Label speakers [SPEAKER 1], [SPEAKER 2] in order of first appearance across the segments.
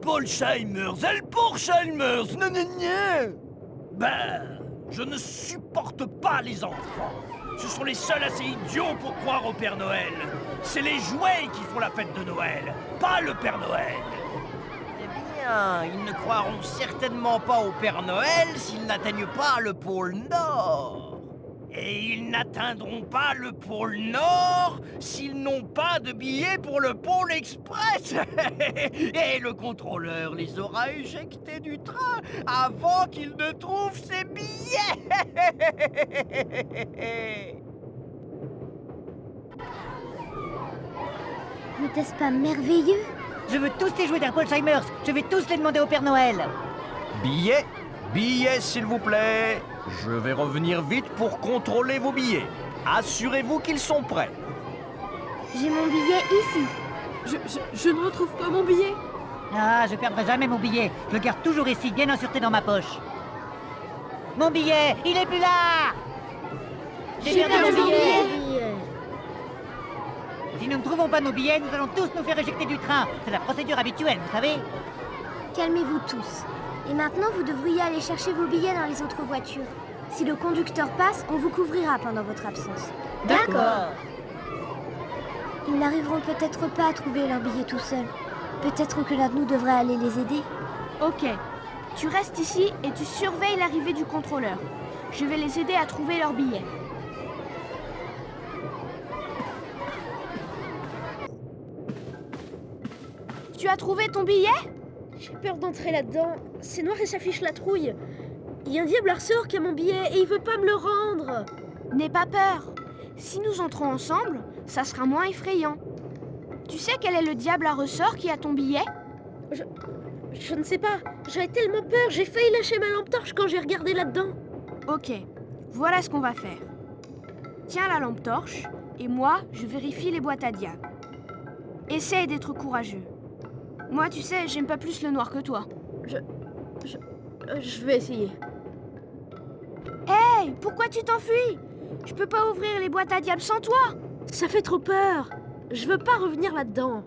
[SPEAKER 1] Paulsheimers, Elporscheimers, nanana. Ben, je ne supporte pas les enfants. Ce sont les seuls assez idiots pour croire au Père Noël. C'est les jouets qui font la fête de Noël, pas le Père Noël.
[SPEAKER 2] Eh bien, ils ne croiront certainement pas au Père Noël s'ils n'atteignent pas le pôle Nord.
[SPEAKER 1] Et ils n'atteindront pas le pôle Nord s'ils n'ont pas de billets pour le pôle Express. Et le contrôleur les aura éjectés du train avant qu'ils ne trouvent ses billets.
[SPEAKER 3] N'était-ce pas merveilleux?
[SPEAKER 4] Je veux tous les jouets d'Herbolzheimers. Je vais tous les demander au Père Noël.
[SPEAKER 2] Billets, billets s'il vous plaît. Je vais revenir vite pour contrôler vos billets. Assurez-vous qu'ils sont prêts.
[SPEAKER 3] J'ai mon billet ici.
[SPEAKER 5] Je ne retrouve pas mon billet.
[SPEAKER 4] Ah, je perdrai jamais mon billet. Je le garde toujours ici, bien en sûreté dans ma poche. Mon billet, il est plus là.
[SPEAKER 3] J'ai perdu mon billet.
[SPEAKER 4] Si nous ne trouvons pas nos billets, nous allons tous nous faire éjecter du train. C'est la procédure habituelle, vous savez.
[SPEAKER 3] Calmez-vous tous. Et maintenant, vous devriez aller chercher vos billets dans les autres voitures. Si le conducteur passe, on vous couvrira pendant votre absence.
[SPEAKER 5] D'accord.
[SPEAKER 3] Ils n'arriveront peut-être pas à trouver leurs billets tout seuls. Peut-être que l'un de nous devrait aller les aider.
[SPEAKER 6] Ok. Tu restes ici et tu surveilles l'arrivée du contrôleur. Je vais les aider à trouver leurs billets. Tu as trouvé ton billet?
[SPEAKER 5] J'ai peur d'entrer là-dedans. C'est noir et ça fiche la trouille. Il y a un diable à ressort qui a mon billet et il veut pas me le rendre.
[SPEAKER 6] N'aie pas peur. Si nous entrons ensemble, ça sera moins effrayant. Tu sais quel est le diable à ressort qui a ton billet?
[SPEAKER 5] Je ne sais pas. J'avais tellement peur, j'ai failli lâcher ma lampe torche quand j'ai regardé là-dedans.
[SPEAKER 6] Ok, voilà ce qu'on va faire. Tiens la lampe torche, et moi, je vérifie les boîtes à diable. Essaye d'être courageux. Moi, tu sais, j'aime pas plus le noir que toi.
[SPEAKER 5] Je vais essayer.
[SPEAKER 6] Hey, pourquoi tu t'enfuis? Je peux pas ouvrir les boîtes à diable sans toi.
[SPEAKER 5] Ça fait trop peur. Je veux pas revenir là-dedans.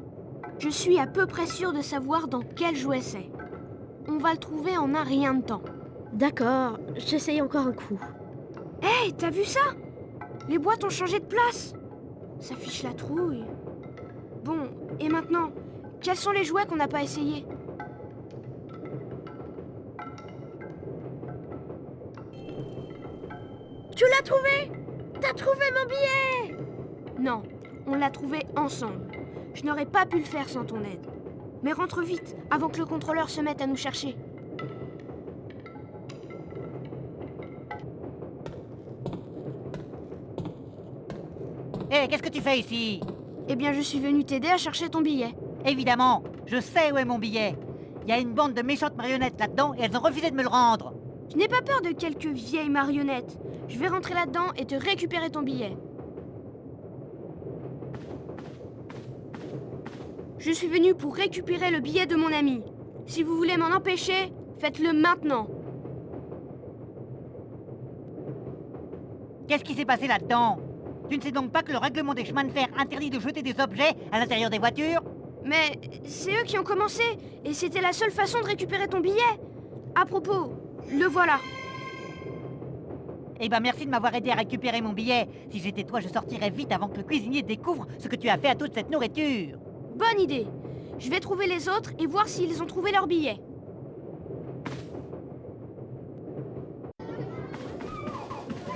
[SPEAKER 6] Je suis à peu près sûre de savoir dans quel jouet c'est. On va le trouver en un rien de temps.
[SPEAKER 5] D'accord, j'essaye encore un coup.
[SPEAKER 6] Hey, t'as vu ça? Les boîtes ont changé de place. Ça fiche la trouille. Bon, et maintenant, quels sont les jouets qu'on n'a pas essayés?
[SPEAKER 5] Tu l'as trouvé? T'as trouvé mon billet?
[SPEAKER 6] Non, on l'a trouvé ensemble. Je n'aurais pas pu le faire sans ton aide. Mais rentre vite, avant que le contrôleur se mette à nous chercher.
[SPEAKER 4] Hé, qu'est-ce que tu fais ici?
[SPEAKER 6] Eh bien, je suis venue t'aider à chercher ton billet.
[SPEAKER 4] Évidemment, je sais où est mon billet. Il y a une bande de méchantes marionnettes là-dedans et elles ont refusé de me le rendre.
[SPEAKER 6] Je n'ai pas peur de quelques vieilles marionnettes. Je vais rentrer là-dedans et te récupérer ton billet. Je suis venue pour récupérer le billet de mon ami. Si vous voulez m'en empêcher, faites-le maintenant.
[SPEAKER 4] Qu'est-ce qui s'est passé là-dedans? Tu ne sais donc pas que le règlement des chemins de fer interdit de jeter des objets à l'intérieur des voitures?
[SPEAKER 6] Mais c'est eux qui ont commencé, et c'était la seule façon de récupérer ton billet. À propos, le voilà.
[SPEAKER 4] Eh ben merci de m'avoir aidé à récupérer mon billet. Si j'étais toi, je sortirais vite avant que le cuisinier découvre ce que tu as fait à toute cette nourriture.
[SPEAKER 6] Bonne idée. Je vais trouver les autres et voir s'ils ont trouvé leur billet.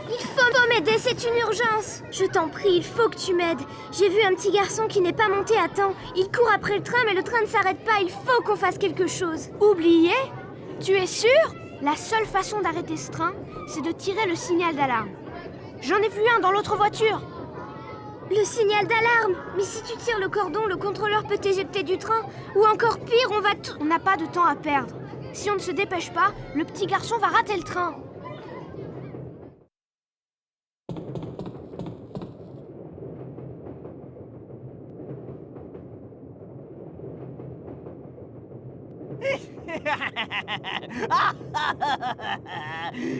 [SPEAKER 3] Il faut m'aider, c'est une urgence. Je t'en prie, il faut que tu m'aides. J'ai vu un petit garçon qui n'est pas monté à temps. Il court après le train, mais le train ne s'arrête pas. Il faut qu'on fasse quelque chose.
[SPEAKER 6] Oublié? Tu es sûr? La seule façon d'arrêter ce train, c'est de tirer le signal d'alarme. J'en ai vu un dans l'autre voiture.
[SPEAKER 3] Le signal d'alarme. Mais si tu tires le cordon, le contrôleur peut t'éjecter du train. Ou encore pire, on va tout...
[SPEAKER 6] On n'a pas de temps à perdre. Si on ne se dépêche pas, le petit garçon va rater le train.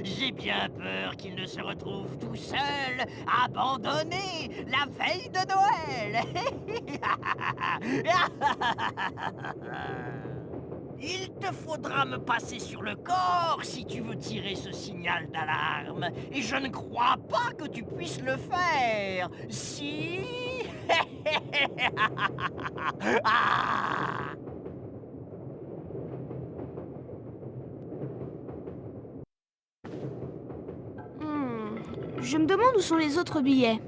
[SPEAKER 2] J'ai bien peur qu'il ne se retrouve tout seul, abandonné, la veille de Noël.
[SPEAKER 1] Il te faudra me passer sur le corps si tu veux tirer ce signal d'alarme. Et je ne crois pas que tu puisses le faire. Si... Ah.
[SPEAKER 6] Je me demande où sont les autres billets.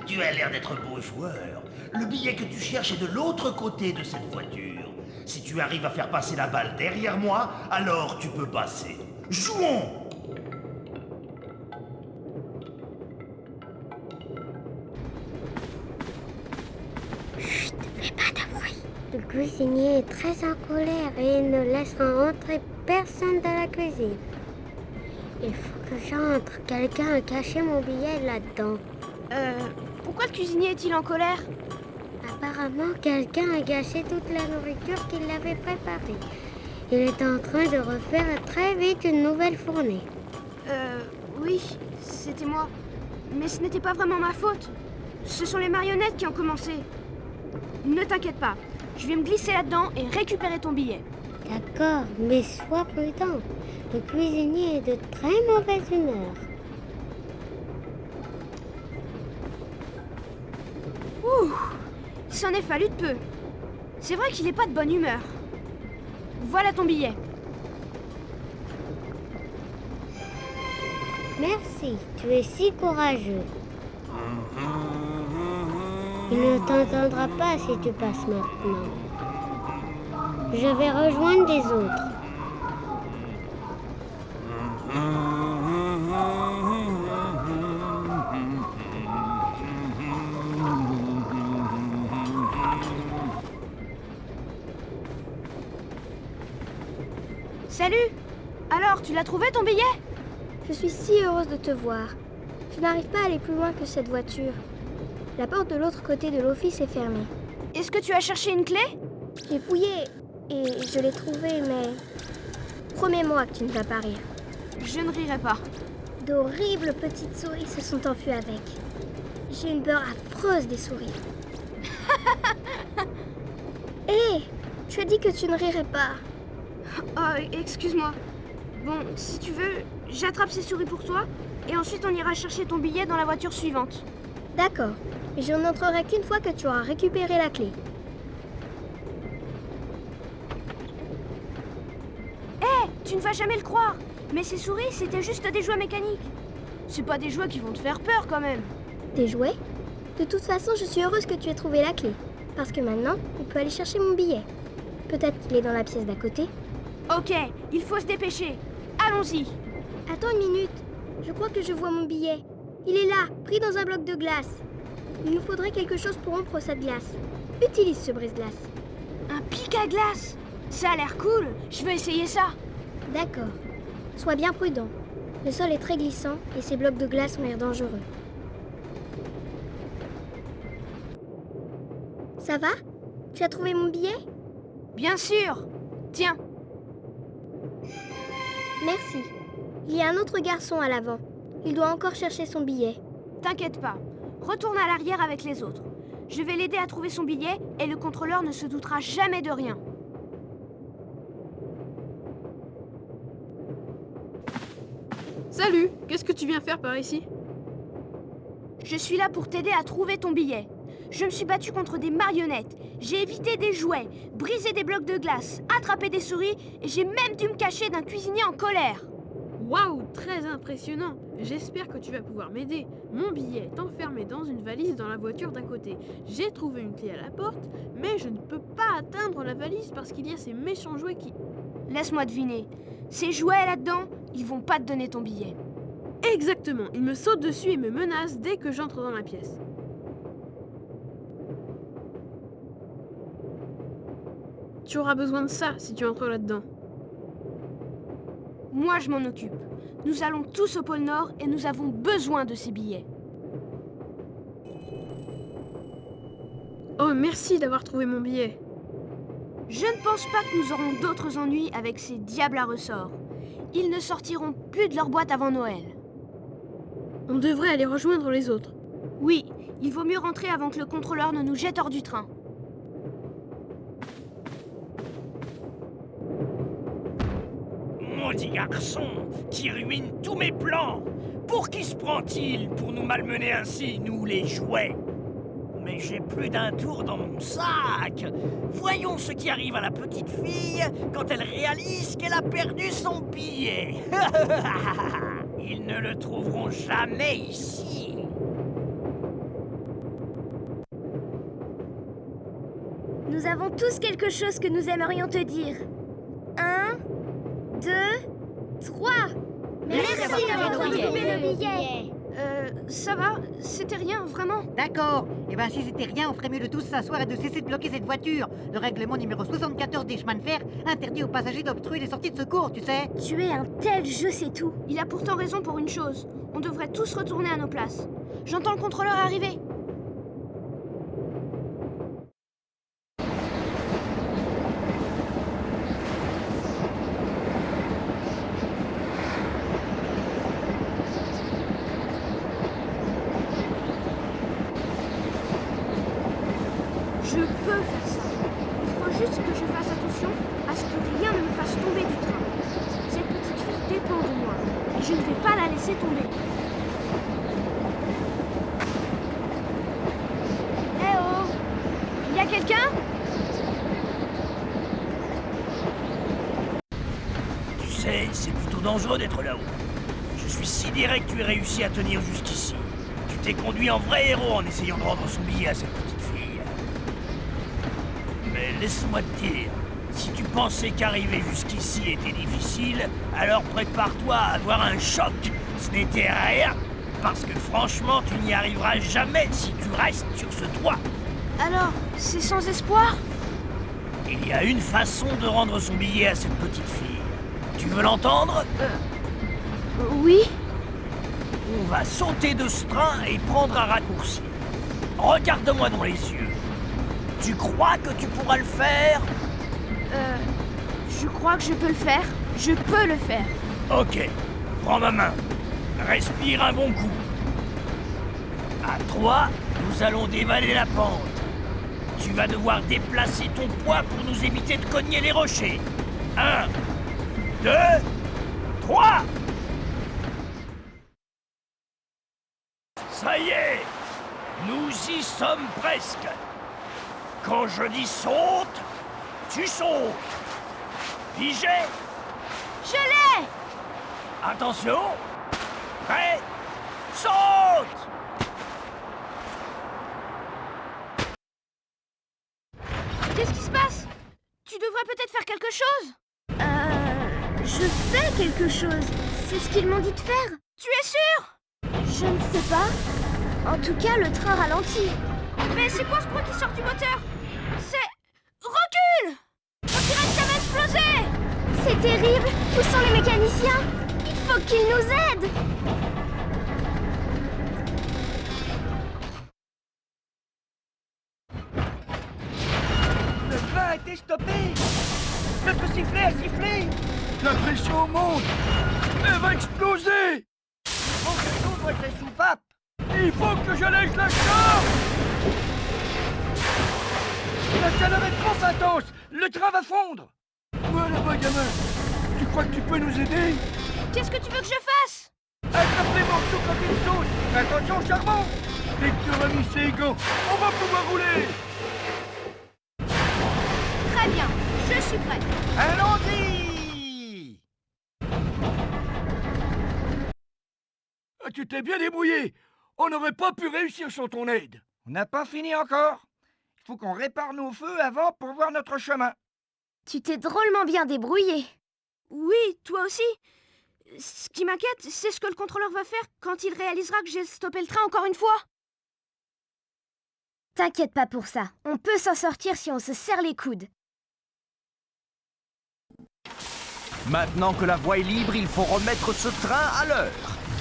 [SPEAKER 7] Tu as l'air d'être beau joueur. Le billet que tu cherches est de l'autre côté de cette voiture. Si tu arrives à faire passer la balle derrière moi, alors tu peux passer. Jouons!
[SPEAKER 3] Fais pas de bruit. Le cuisinier est très en colère et il ne laissera entrer personne dans la cuisine. Il faut que j'entre. Quelqu'un a caché mon billet là-dedans.
[SPEAKER 6] Pourquoi le cuisinier est-il en colère?
[SPEAKER 3] Apparemment, quelqu'un a gâché toute la nourriture qu'il avait préparée. Il est en train de refaire très vite une nouvelle fournée.
[SPEAKER 6] Oui, c'était moi. Mais ce n'était pas vraiment ma faute. Ce sont les marionnettes qui ont commencé. Ne t'inquiète pas, je vais me glisser là-dedans et récupérer ton billet.
[SPEAKER 3] D'accord, mais sois prudent. Le cuisinier est de très mauvaise humeur.
[SPEAKER 6] Ouh, il s'en est fallu de peu. C'est vrai qu'il n'est pas de bonne humeur. Voilà ton billet.
[SPEAKER 3] Merci, tu es si courageux. Il ne t'entendra pas si tu passes maintenant. Je vais rejoindre les autres.
[SPEAKER 6] Salut! Alors, tu l'as trouvé ton billet?
[SPEAKER 3] Je suis si heureuse de te voir. Je n'arrive pas à aller plus loin que cette voiture. La porte de l'autre côté de l'office est fermée.
[SPEAKER 6] Est-ce que tu as cherché une clé?
[SPEAKER 3] J'ai fouillé et je l'ai trouvée, mais... Promets-moi que tu ne vas pas rire.
[SPEAKER 6] Je ne rirai pas.
[SPEAKER 3] D'horribles petites souris se sont enfuies avec. J'ai une peur affreuse des souris. Hé, tu as dit que tu ne rirais pas.
[SPEAKER 6] Oh, excuse-moi. Bon, si tu veux, j'attrape ces souris pour toi et ensuite on ira chercher ton billet dans la voiture suivante.
[SPEAKER 3] D'accord, mais je n'entrerai qu'une fois que tu auras récupéré la clé.
[SPEAKER 6] Hé, tu ne vas jamais le croire, mais ces souris, c'était juste des jouets mécaniques. C'est pas des jouets qui vont te faire peur quand même.
[SPEAKER 3] Des jouets? De toute façon, je suis heureuse que tu aies trouvé la clé. Parce que maintenant, on peut aller chercher mon billet. Peut-être qu'il est dans la pièce d'à côté.
[SPEAKER 6] Ok, il faut se dépêcher. Allons-y.
[SPEAKER 3] Attends une minute. Je crois que je vois mon billet. Il est là, pris dans un bloc de glace. Il nous faudrait quelque chose pour rompre cette glace. Utilise ce brise-glace.
[SPEAKER 6] Un pic à glace. Ça a l'air cool. Je veux essayer ça.
[SPEAKER 3] D'accord. Sois bien prudent. Le sol est très glissant et ces blocs de glace ont l'air dangereux. Ça va? Tu as trouvé mon billet?
[SPEAKER 6] Bien sûr. Tiens.
[SPEAKER 3] Merci. Il y a un autre garçon à l'avant. Il doit encore chercher son billet.
[SPEAKER 6] T'inquiète pas. Retourne à l'arrière avec les autres. Je vais l'aider à trouver son billet et le contrôleur ne se doutera jamais de rien.
[SPEAKER 5] Salut, qu'est-ce que tu viens faire par ici?
[SPEAKER 6] Je suis là pour t'aider à trouver ton billet. Je me suis battue contre des marionnettes. J'ai évité des jouets, brisé des blocs de glace, attrapé des souris et j'ai même dû me cacher d'un cuisinier en colère.
[SPEAKER 5] Waouh, très impressionnant. J'espère que tu vas pouvoir m'aider. Mon billet est enfermé dans une valise dans la voiture d'à côté. J'ai trouvé une clé à la porte, mais je ne peux pas atteindre la valise parce qu'il y a ces méchants jouets qui...
[SPEAKER 6] Laisse-moi deviner. Ces jouets là-dedans, ils vont pas te donner ton billet.
[SPEAKER 5] Exactement, ils me sautent dessus et me menacent dès que j'entre dans la pièce. Tu auras besoin de ça si tu entres là-dedans.
[SPEAKER 6] Moi, je m'en occupe. Nous allons tous au pôle Nord et nous avons besoin de ces billets.
[SPEAKER 5] Oh, merci d'avoir trouvé mon billet.
[SPEAKER 6] Je ne pense pas que nous aurons d'autres ennuis avec ces diables à ressort. Ils ne sortiront plus de leur boîte avant Noël.
[SPEAKER 5] On devrait aller rejoindre les autres.
[SPEAKER 6] Oui, il vaut mieux rentrer avant que le contrôleur ne nous jette hors du train.
[SPEAKER 1] Maudit garçon qui ruine tous mes plans. Pour qui se prend-il pour nous malmener ainsi, nous les jouets? Mais j'ai plus d'un tour dans mon sac. Voyons ce qui arrive à la petite fille quand elle réalise qu'elle a perdu son billet. Ils ne le trouveront jamais ici.
[SPEAKER 3] Nous avons tous quelque chose que nous aimerions te dire. 1, 2, 3.
[SPEAKER 4] Merci d'avoir
[SPEAKER 3] trouvé le billet.
[SPEAKER 6] Ça va, c'était rien, vraiment.
[SPEAKER 4] D'accord. Eh ben si c'était rien, on ferait mieux de tous s'asseoir et de cesser de bloquer cette voiture. Le règlement numéro 74 des chemins de fer interdit aux passagers d'obstruer les sorties de secours, tu sais.
[SPEAKER 3] Tu es un tel jeu, c'est tout.
[SPEAKER 6] Il a pourtant raison pour une chose. On devrait tous retourner à nos places. J'entends le contrôleur arriver. Je peux faire ça. Il faut juste que je fasse attention à ce que rien ne me fasse tomber du train. Cette petite fille dépend de moi et je ne vais pas la laisser tomber. Eh oh! Il y a quelqu'un?
[SPEAKER 1] Tu sais, c'est plutôt dangereux d'être là-haut. Je suis sidéré que tu aies réussi à tenir jusqu'ici. Tu t'es conduit en vrai héros en essayant de rendre son billet à cette petite fille. Mais laisse-moi te dire, si tu pensais qu'arriver jusqu'ici était difficile, alors prépare-toi à avoir un choc. Ce n'était rien, parce que franchement, tu n'y arriveras jamais si tu restes sur ce toit.
[SPEAKER 6] Alors, c'est sans espoir?
[SPEAKER 1] Il y a une façon de rendre son billet à cette petite fille. Tu veux l'entendre?
[SPEAKER 6] Oui.
[SPEAKER 1] On va sauter de ce train et prendre un raccourci. Regarde-moi dans les yeux. Tu crois que tu pourras le faire?
[SPEAKER 6] Je crois que je peux le faire. Je peux le faire.
[SPEAKER 1] Ok, prends ma main. Respire un bon coup. À 3, nous allons dévaler la pente. Tu vas devoir déplacer ton poids pour nous éviter de cogner les rochers. 1, 2, 3. Ça y est, nous y sommes presque. Quand je dis saute, tu sautes. Pigé?
[SPEAKER 6] Je l'ai!
[SPEAKER 1] Attention. Prêt? Saute!
[SPEAKER 6] Qu'est-ce qui se passe? Tu devrais peut-être faire quelque chose?
[SPEAKER 3] Je fais quelque chose. C'est ce qu'ils m'ont dit de faire.
[SPEAKER 6] Tu es sûr?
[SPEAKER 3] Je ne sais pas. En tout cas, le train ralentit.
[SPEAKER 6] Mais c'est quoi ce bruit qui sort du moteur? C'est... Recule! On dirait que ça va exploser!
[SPEAKER 3] C'est terrible. Où sont les mécaniciens? Il faut qu'ils nous aident.
[SPEAKER 1] Le train a été stoppé. Notre sifflet a sifflé. La pression monte. Elle va exploser. Il faut que j'ouvre ces soupapes. Il faut que j'allège la charge. La chaleur est trop intense. Le train va fondre. Toi là-bas, gamin. Tu crois que tu peux nous aider?
[SPEAKER 6] Qu'est-ce que tu veux que je fasse?
[SPEAKER 1] Attrape les morceaux quand ils sautent. Attention, charbon. Dès que tu auras mis ses gants, on va pouvoir rouler.
[SPEAKER 6] Très bien, je suis prête.
[SPEAKER 1] Allons-y! Tu t'es bien débrouillé. On n'aurait pas pu réussir sans ton aide. On n'a pas fini encore. Il faut qu'on répare nos feux avant pour voir notre chemin.
[SPEAKER 3] Tu t'es drôlement bien débrouillé.
[SPEAKER 6] Oui, toi aussi. Ce qui m'inquiète, c'est ce que le contrôleur va faire quand il réalisera que j'ai stoppé le train encore une fois.
[SPEAKER 3] T'inquiète pas pour ça. On peut s'en sortir si on se serre les coudes.
[SPEAKER 2] Maintenant que la voie est libre, il faut remettre ce train à l'heure.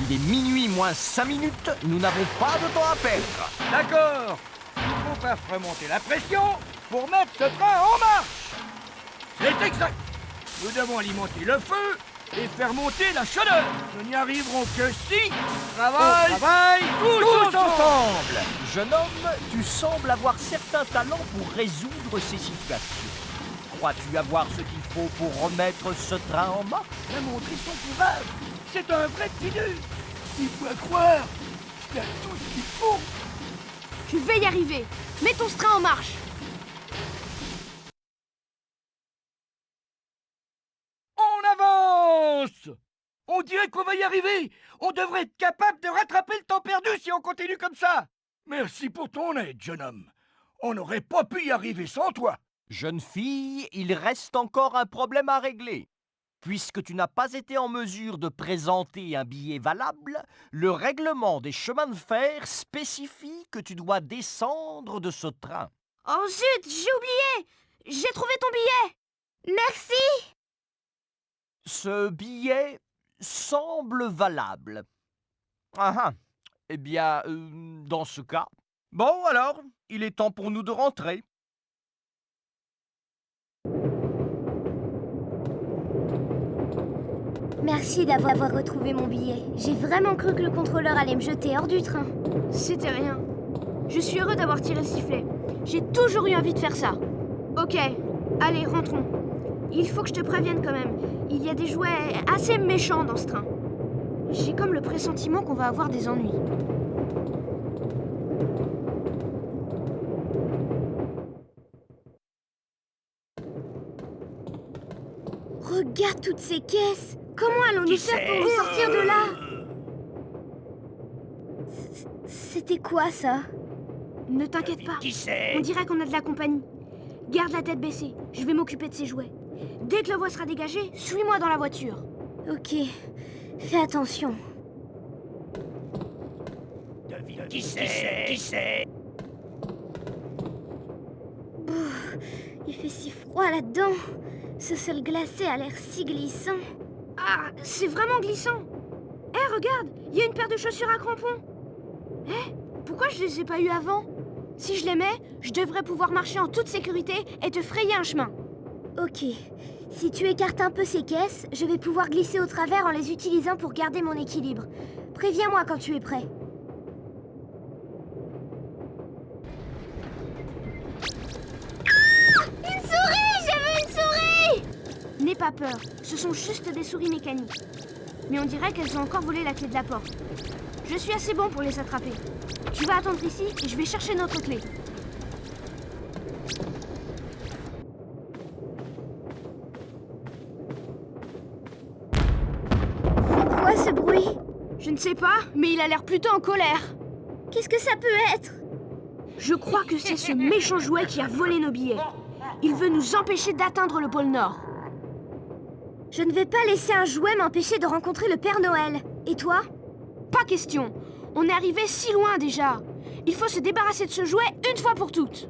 [SPEAKER 2] Il est minuit moins 5 minutes, nous n'avons pas de temps à perdre.
[SPEAKER 1] D'accord. Il faut faire remonter la pression pour mettre ce train en marche. C'est exact. Nous devons alimenter le feu
[SPEAKER 8] et faire monter la chaleur. Nous n'y arriverons que si on travaille tous ensemble.
[SPEAKER 2] Jeune homme, tu sembles avoir certains talents pour résoudre ces situations. Crois-tu avoir ce qu'il faut pour remettre ce train en marche?
[SPEAKER 8] Il a montré son courage. C'est un vrai petit dur. Il faut croire. Il a tout ce qu'il faut.
[SPEAKER 6] Je vais y arriver. Mettons ce train en marche.
[SPEAKER 8] On avance. On dirait qu'on va y arriver. On devrait être capable de rattraper le temps perdu si on continue comme ça. Merci pour ton aide, jeune homme. On n'aurait pas pu y arriver sans toi.
[SPEAKER 2] Jeune fille, il reste encore un problème à régler. Puisque tu n'as pas été en mesure de présenter un billet valable, le règlement des chemins de fer spécifie que tu dois descendre de ce train.
[SPEAKER 3] Oh zut, j'ai oublié! J'ai trouvé ton billet! Merci!
[SPEAKER 2] Ce billet semble valable. Ah ah. Eh bien, dans ce cas... Bon alors, il est temps pour nous de rentrer.
[SPEAKER 3] Merci d'avoir retrouvé mon billet. J'ai vraiment cru que le contrôleur allait me jeter hors du train.
[SPEAKER 6] C'était rien. Je suis heureux d'avoir tiré le sifflet. J'ai toujours eu envie de faire ça. Ok, allez, rentrons. Il faut que je te prévienne quand même. Il y a des jouets assez méchants dans ce train. J'ai comme le pressentiment qu'on va avoir des ennuis.
[SPEAKER 3] Regarde toutes ces caisses! Comment allons-nous faire pour nous sortir de là? C'était quoi ça?
[SPEAKER 6] Ne t'inquiète pas.
[SPEAKER 1] Qui c'est?
[SPEAKER 6] On dirait qu'on a de la compagnie. Garde la tête baissée. Je vais m'occuper de ces jouets. Dès que la voie sera dégagée, suis-moi dans la voiture.
[SPEAKER 3] Ok, fais attention.
[SPEAKER 1] Qui c'est? Qui c'est?
[SPEAKER 3] Il fait si froid là-dedans. Ce sol glacé a l'air si glissant.
[SPEAKER 6] Ah, c'est vraiment glissant. Hé, regarde, il y a une paire de chaussures à crampons. Hé, pourquoi je les ai pas eues avant? Si je les mets, je devrais pouvoir marcher en toute sécurité et te frayer un chemin.
[SPEAKER 3] Ok, si tu écartes un peu ces caisses, je vais pouvoir glisser au travers en les utilisant pour garder mon équilibre. Préviens-moi quand tu es prêt. Une souris! J'ai vu une souris!
[SPEAKER 6] N'aie pas peur, ce sont juste des souris mécaniques. Mais on dirait qu'elles ont encore volé la clé de la porte. Je suis assez bon pour les attraper. Tu vas attendre ici et je vais chercher notre clé.
[SPEAKER 3] C'est quoi ce bruit?
[SPEAKER 6] Je ne sais pas, mais il a l'air plutôt en colère.
[SPEAKER 3] Qu'est-ce que ça peut être?
[SPEAKER 6] Je crois que c'est ce méchant jouet qui a volé nos billets. Il veut nous empêcher d'atteindre le pôle Nord.
[SPEAKER 3] Je ne vais pas laisser un jouet m'empêcher de rencontrer le Père Noël. Et toi?
[SPEAKER 6] Pas question. On est arrivé si loin déjà. Il faut se débarrasser de ce jouet une fois pour toutes.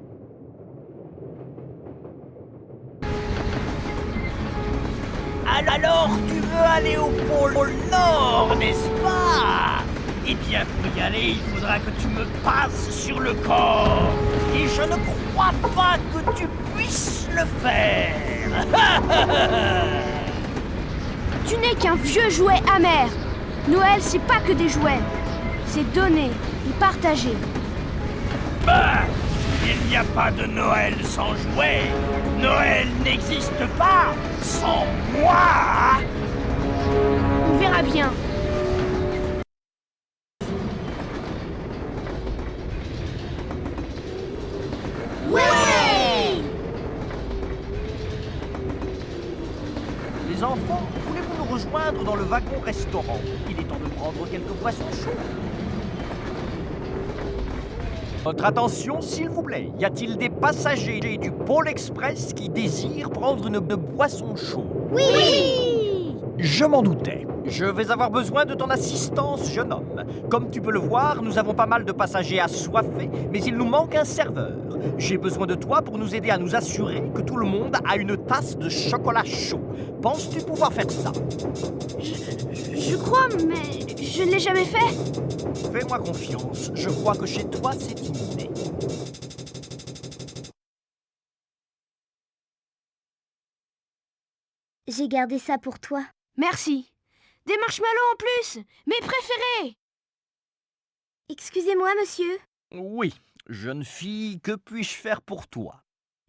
[SPEAKER 1] Alors, tu veux aller au pôle Nord, n'est-ce pas? Eh bien, pour y aller, il faudra que tu me passes sur le corps. Et je ne crois pas que tu puisses le faire.
[SPEAKER 6] Tu n'es qu'un vieux jouet amer. Noël, c'est pas que des jouets. C'est donner et partager.
[SPEAKER 1] Bah, il n'y a pas de Noël sans jouets. Noël n'existe pas sans moi.
[SPEAKER 6] On verra bien.
[SPEAKER 2] Les enfants, voulez-vous nous rejoindre dans le wagon-restaurant? Il est temps de prendre quelques boissons chaudes. Votre attention, s'il vous plaît. Y a-t-il des passagers du Pôle Express qui désirent prendre une boisson chaude?
[SPEAKER 3] Oui!
[SPEAKER 2] Je m'en doutais. Je vais avoir besoin de ton assistance, jeune homme. Comme tu peux le voir, nous avons pas mal de passagers assoiffés, mais il nous manque un serveur. J'ai besoin de toi pour nous aider à nous assurer que tout le monde a une tasse de chocolat chaud. Penses-tu pouvoir faire ça?
[SPEAKER 6] Je crois, mais je ne l'ai jamais fait.
[SPEAKER 2] Fais-moi confiance. Je crois que chez toi, c'est inné.
[SPEAKER 3] J'ai gardé ça pour toi.
[SPEAKER 6] Merci. Des marshmallows en plus, mes préférés.
[SPEAKER 3] Excusez-moi, monsieur.
[SPEAKER 2] Oui, jeune fille, que puis-je faire pour toi?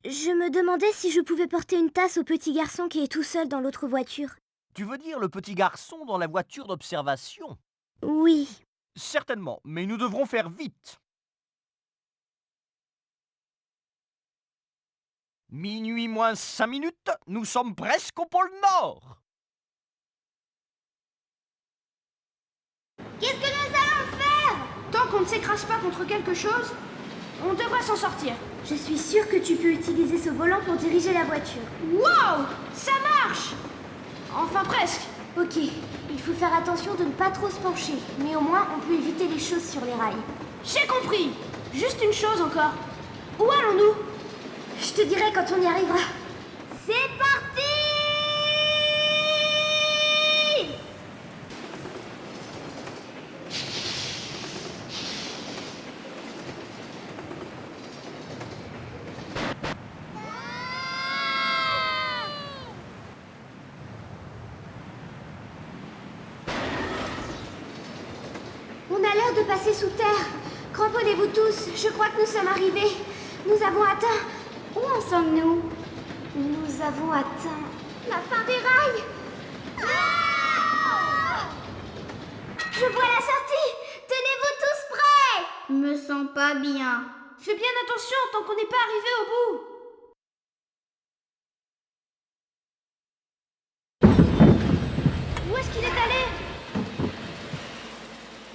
[SPEAKER 3] Je me demandais si je pouvais porter une tasse au petit garçon qui est tout seul dans l'autre voiture.
[SPEAKER 2] Tu veux dire le petit garçon dans la voiture d'observation?
[SPEAKER 3] Oui.
[SPEAKER 2] Certainement, mais nous devrons faire vite. Minuit moins 5 minutes, nous sommes presque au pôle Nord.
[SPEAKER 3] Qu'est-ce que nous allons faire?
[SPEAKER 6] Tant qu'on ne s'écrase pas contre quelque chose, on devrait s'en sortir.
[SPEAKER 3] Je suis sûre que tu peux utiliser ce volant pour diriger la voiture.
[SPEAKER 6] Wow! Ça marche! Enfin presque.
[SPEAKER 3] Ok, il faut faire attention de ne pas trop se pencher, mais au moins on peut éviter les choses sur les rails.
[SPEAKER 6] J'ai compris. Juste une chose encore. Où allons-nous?
[SPEAKER 3] Je te dirai quand on y arrivera. C'est parti! On a l'air de passer sous terre. Cramponnez-vous tous, je crois que nous sommes arrivés. Nous avons atteint... Où en sommes-nous? Nous avons atteint la fin des rails. Ah! Je vois la sortie. Tenez-vous tous prêts.
[SPEAKER 9] Me sens pas bien.
[SPEAKER 6] Fais bien attention tant qu'on n'est pas arrivé au bout. Où est-ce qu'il est allé?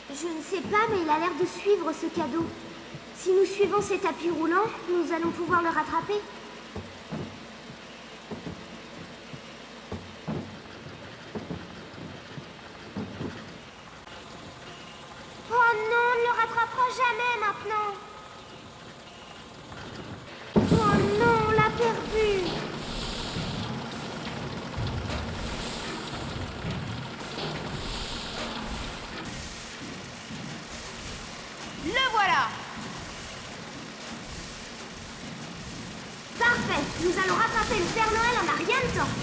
[SPEAKER 3] Je ne sais pas, mais il a l'air de suivre ce cadeau. Si nous suivons ces tapis roulants, nous allons pouvoir le rattraper. Oh non, on ne le rattrapera jamais maintenant. Oh non, on l'a perdu.
[SPEAKER 6] Le voilà.
[SPEAKER 3] Parfait, nous allons rattraper le Père Noël en un rien de temps.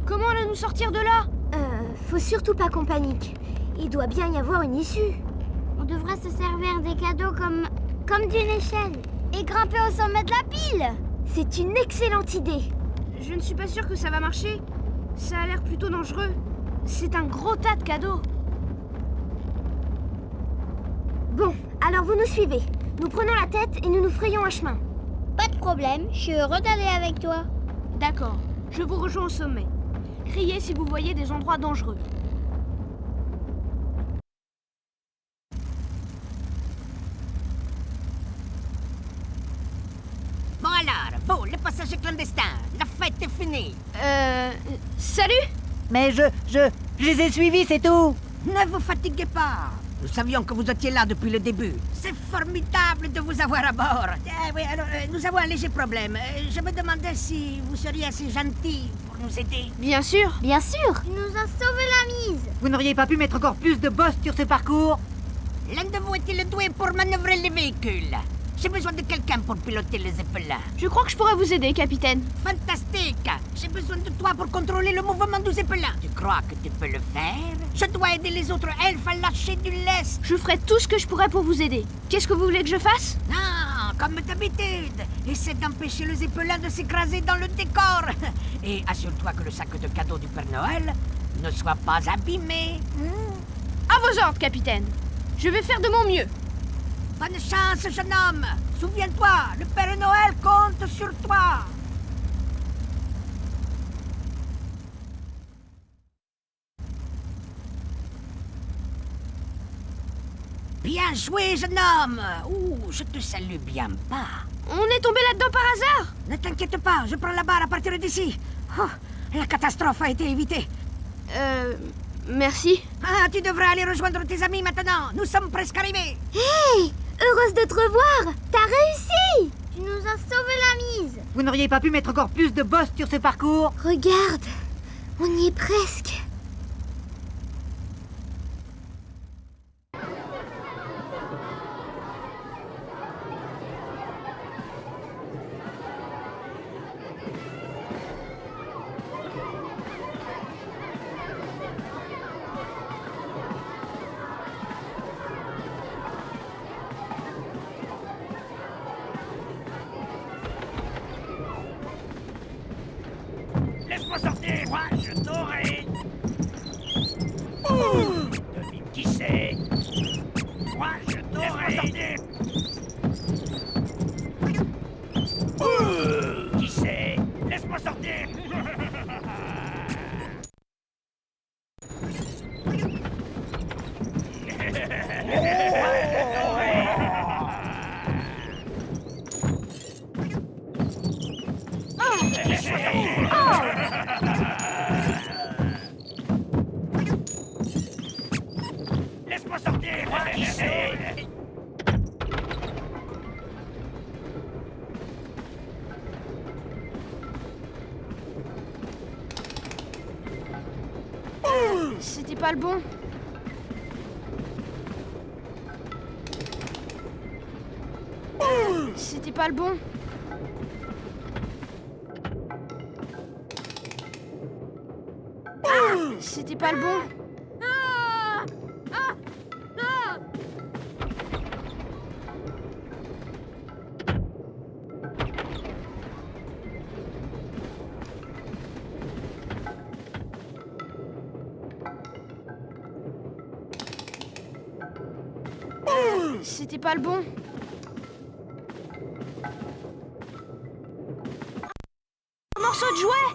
[SPEAKER 6] Comment allons-nous sortir de là?
[SPEAKER 3] Faut surtout pas qu'on panique. Il doit bien y avoir une issue.
[SPEAKER 9] On devrait se servir des cadeaux comme d'une échelle et grimper au sommet de la pile.
[SPEAKER 3] C'est une excellente idée.
[SPEAKER 6] Je ne suis pas sûre que ça va marcher. Ça a l'air plutôt dangereux. C'est un gros tas de cadeaux.
[SPEAKER 3] Bon, alors vous nous suivez. Nous prenons la tête et nous nous frayons un chemin.
[SPEAKER 9] Pas de problème, je suis heureux d'aller avec toi.
[SPEAKER 6] D'accord, je vous rejoins au sommet. Criez si vous voyez des endroits dangereux.
[SPEAKER 1] Bon alors, vous, le passager clandestin, la fête est finie.
[SPEAKER 6] Salut?
[SPEAKER 4] Mais je les ai suivis, c'est tout.
[SPEAKER 1] Ne vous fatiguez pas. Nous savions que vous étiez là depuis le début. C'est formidable de vous avoir à bord. Oui, alors, nous avons un léger problème. Je me demandais si vous seriez assez gentil pour nous aider.
[SPEAKER 6] Bien sûr.
[SPEAKER 9] Bien sûr. Tu nous as sauvé la mise.
[SPEAKER 4] Vous n'auriez pas pu mettre encore plus de boss sur ce parcours?
[SPEAKER 1] L'un de vous est-il doué pour manœuvrer les véhicules? J'ai besoin de quelqu'un pour piloter les zeppelins.
[SPEAKER 6] Je crois que je pourrais vous aider, capitaine.
[SPEAKER 1] Fantastique! J'ai besoin de toi pour contrôler le mouvement du zeppelin. Tu crois que tu peux le faire? Je dois aider les autres elfes à lâcher du lest.
[SPEAKER 6] Je ferai tout ce que je pourrai pour vous aider. Qu'est-ce que vous voulez que je fasse?
[SPEAKER 1] Non, comme d'habitude. Essaie d'empêcher le zeppelin de s'écraser dans le décor. Et assure-toi que le sac de cadeaux du Père Noël ne soit pas abîmé.
[SPEAKER 6] À vos ordres, capitaine. Je vais faire de mon mieux.
[SPEAKER 1] Bonne chance, jeune homme. Souviens-toi, le Père Noël compte sur toi. Bien joué, jeune homme. Ouh, je te salue bien bas.
[SPEAKER 6] On est tombé là-dedans par hasard.
[SPEAKER 1] Ne t'inquiète pas, je prends la barre à partir d'ici. Oh, la catastrophe a été évitée.
[SPEAKER 6] Merci.
[SPEAKER 1] Ah, tu devrais aller rejoindre tes amis maintenant. Nous sommes presque arrivés.
[SPEAKER 3] Hey! Heureuse de te revoir! T'as réussi!
[SPEAKER 9] Tu nous as sauvé la mise.
[SPEAKER 4] Vous n'auriez pas pu mettre encore plus de boss sur ce parcours?
[SPEAKER 3] Regarde! On y est presque.
[SPEAKER 1] c'est? Moi, je t'aurai... Qui c'est? Laisse-moi sortir. Laisse-moi sortir. Qui c'est?
[SPEAKER 6] C'était pas le bon. C'était pas le bon. C'était pas le bon. C'était pas le bon. Un morceau de jouet.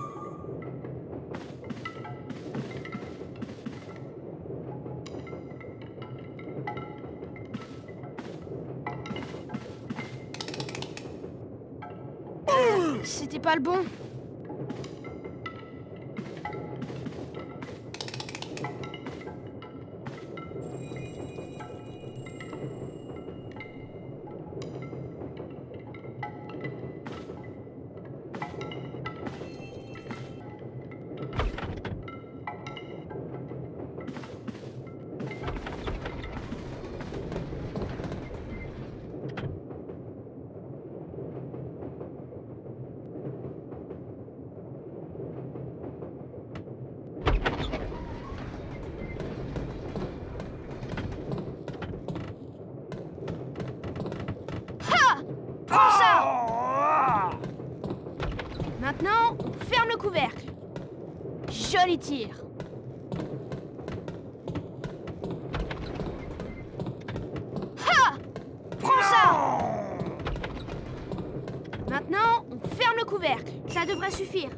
[SPEAKER 6] C'était pas le bon. Prends ça! Maintenant, on ferme le couvercle. Joli tir. Ha! Prends ça! Maintenant, on ferme le couvercle. Ça devrait suffire.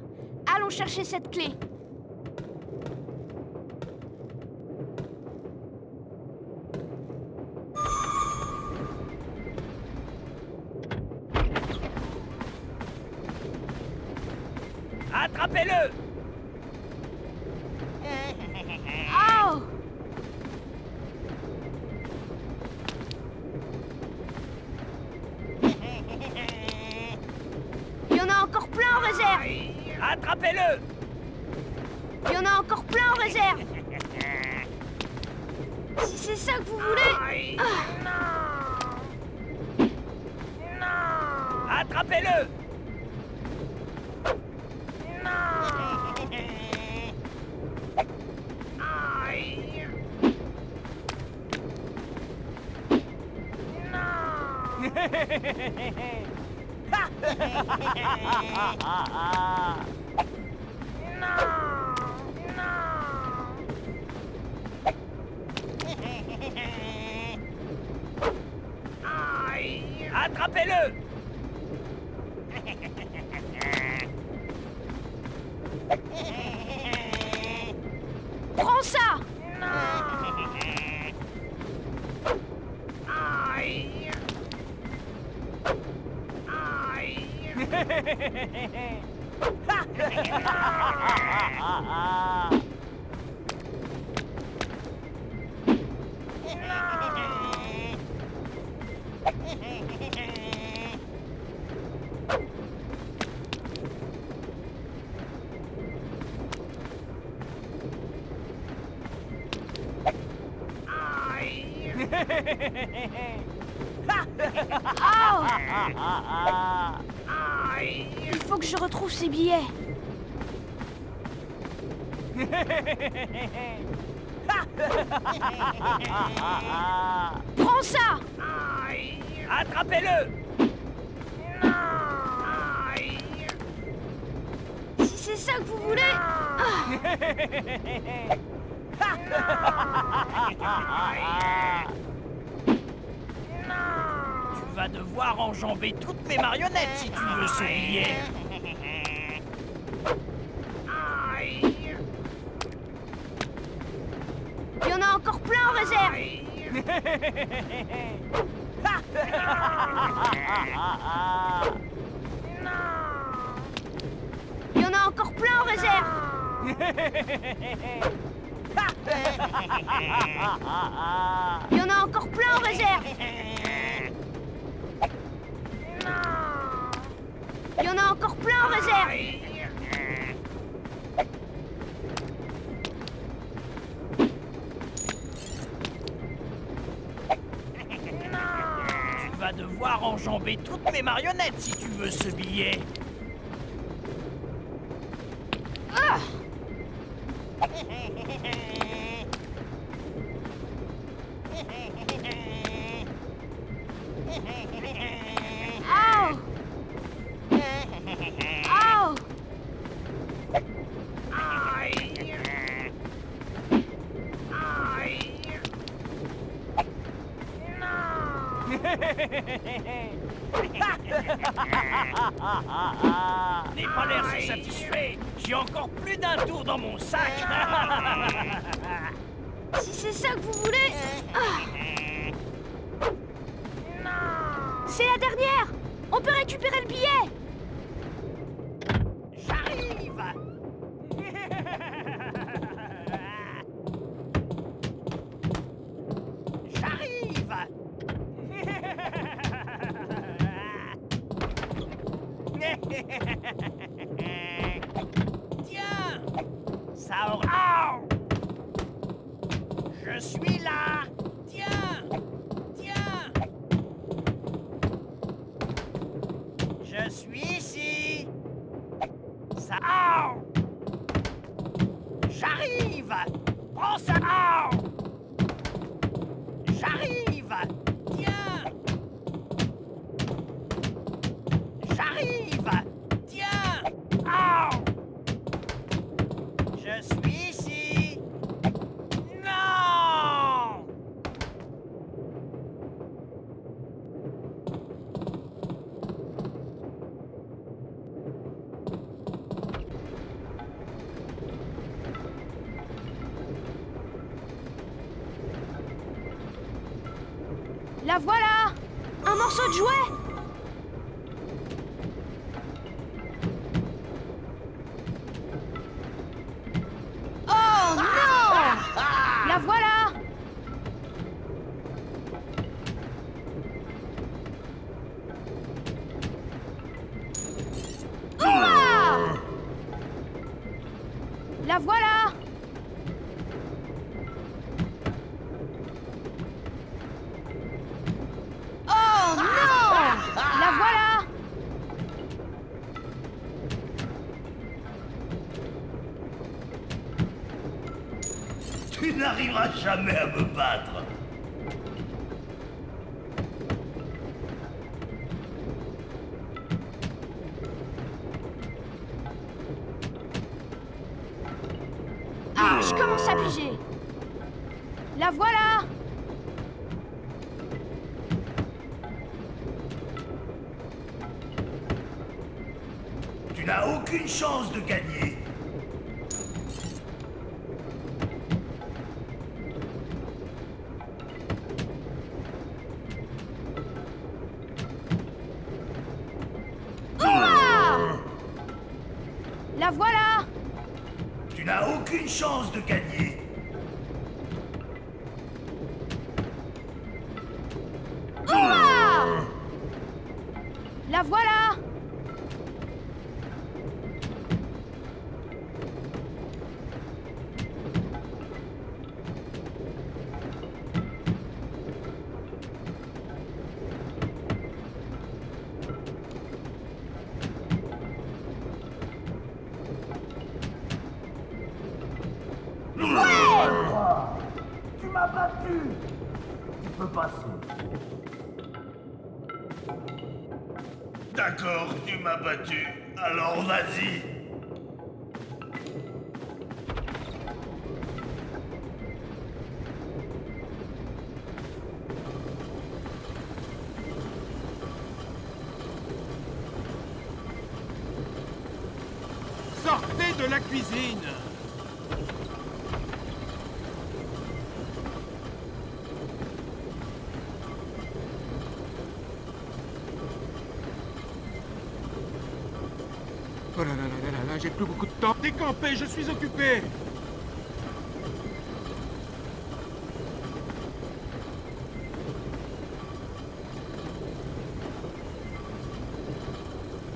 [SPEAKER 6] Allons chercher cette clé.
[SPEAKER 1] Attrapez-le!
[SPEAKER 6] Oh! Il y en a encore plein en réserve!
[SPEAKER 1] Attrapez-le!
[SPEAKER 6] Il y en a encore plein en réserve! Si c'est ça que vous voulez...
[SPEAKER 1] Attrapez-le! Attrapez-le!
[SPEAKER 6] Prends ça! Oh! Il faut que je retrouve ces billets. Prends ça!
[SPEAKER 1] Attrapez-le!
[SPEAKER 6] Si c'est ça que vous voulez...
[SPEAKER 2] Tu vas devoir enjamber toutes mes marionnettes si tu veux ce billet.
[SPEAKER 6] Il y en a encore plein en réserve. Il y en a encore plein en réserve. Il y en a encore plein en réserve. Il y en a encore plein en réserve.
[SPEAKER 2] Tu vas devoir enjamber toutes mes marionnettes si tu veux ce billet.
[SPEAKER 6] Au! Au!
[SPEAKER 2] N'aie pas l'air si satisfait. J'ai encore plus d'un tour dans mon sac.
[SPEAKER 6] Si c'est ça que vous voulez... C'est la dernière! On peut récupérer le billet!
[SPEAKER 2] J'arrive. J'arrive. Tiens, ça aura... Je suis là. Tiens, tiens. Je suis ici. Ça... J'arrive. Prends ça. J'arrive. Tiens. J'arrive. Tiens. Je suis ici. Non.
[SPEAKER 6] La voilà! Un morceau de jouet! Oh non! La voilà! Ouah! La voilà! Oh non! La voilà!
[SPEAKER 7] Tu n'arriveras jamais à me battre.
[SPEAKER 6] Ah, je commence à piger. La voilà!
[SPEAKER 7] Tu n'as aucune chance de gagner.
[SPEAKER 6] Ouah! La voilà!
[SPEAKER 7] Tu n'as aucune chance de gagner.
[SPEAKER 6] Ouah! La voilà!
[SPEAKER 7] Tu m'as battu. Tu peux passer. D'accord, tu m'as battu. Alors vas-y.
[SPEAKER 10] de la cuisine. Oh là là là là là là, j'ai plus beaucoup de temps. Décampez, je suis occupé.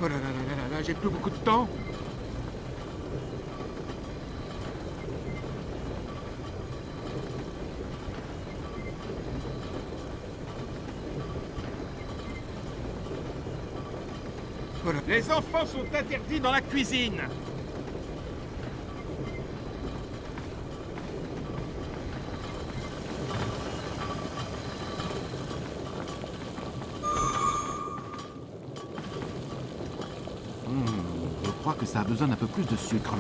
[SPEAKER 10] Oh là là là là là, j'ai plus beaucoup de temps. Voilà. Les enfants sont interdits dans la cuisine. Je crois que ça a besoin d'un peu plus de sucre.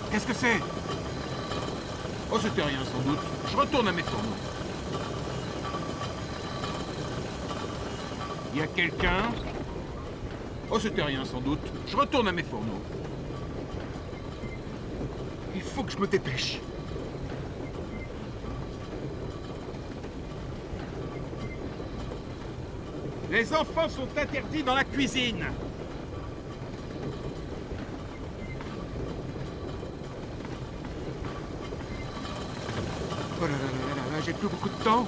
[SPEAKER 10] Qu'est-ce que c'est? Oh, c'était rien sans doute. Je retourne à mes fourneaux. Il y a quelqu'un? Oh, c'était rien sans doute. Je retourne à mes fourneaux. Il faut que je me dépêche. Les enfants sont interdits dans la cuisine. Oh là là là là là, j'ai plus beaucoup de temps.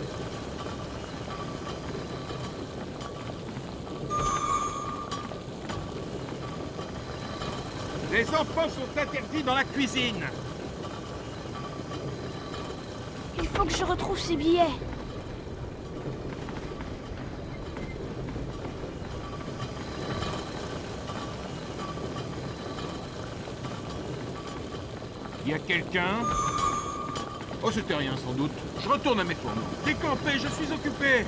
[SPEAKER 10] Les enfants sont interdits dans la cuisine.
[SPEAKER 6] Il faut que je retrouve ces billets.
[SPEAKER 10] Il y a quelqu'un? Oh, c'était rien sans doute. Je retourne à mes fourneaux. Décampez, je suis occupé.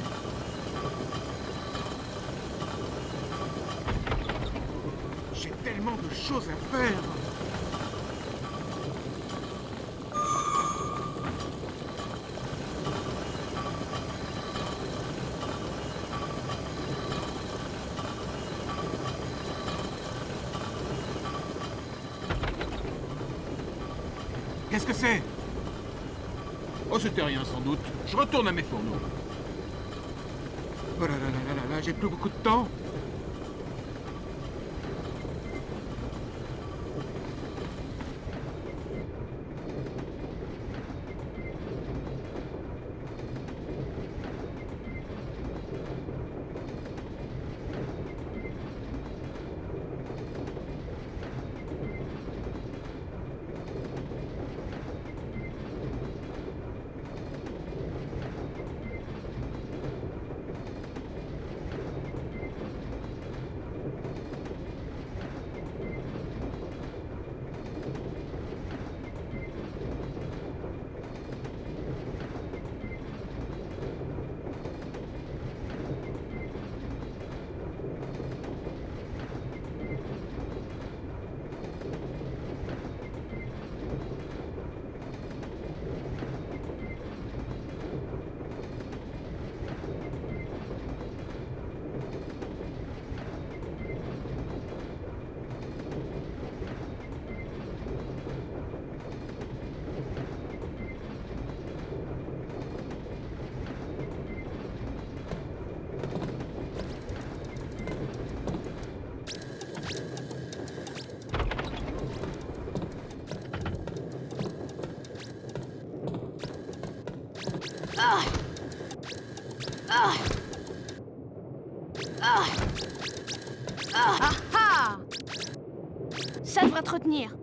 [SPEAKER 10] J'ai tellement de choses à faire. Qu'est-ce que c'est? Oh, c'était rien sans doute. Je retourne à mes fourneaux. Oh là là là là là, j'ai plus beaucoup de temps.
[SPEAKER 6] Ça devrait te retenir.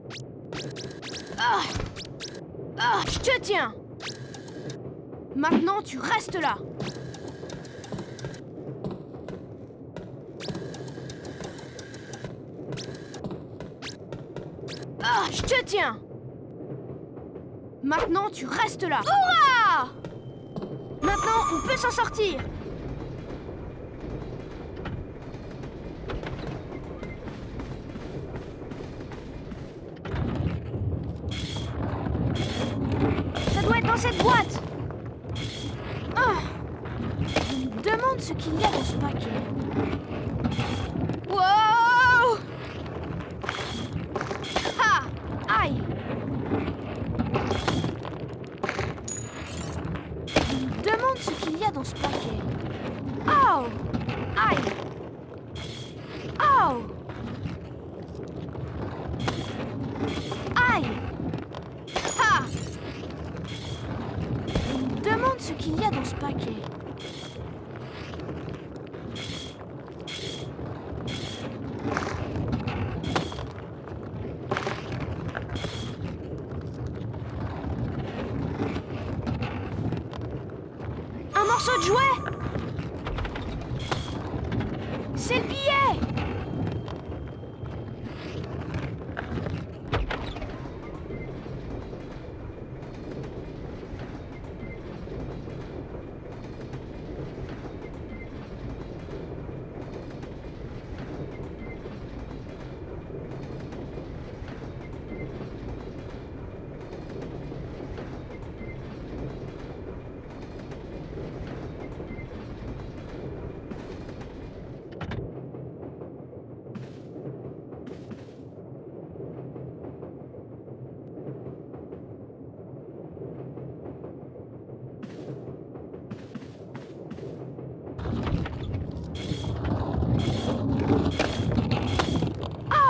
[SPEAKER 6] Je te tiens. Maintenant, tu restes là. Je te tiens. Maintenant, tu restes là. Hurrah! Maintenant, on peut s'en sortir. Ça doit être dans cette boîte. Je me demande ce qu'il y a dans ce paquet. Wow! demande ce qu'il y a dans ce paquet. Oh! Aïe! Oh! Aïe! Ha! Je me demande ce qu'il y a dans ce paquet. Un morceau de jouet! C'est le billet!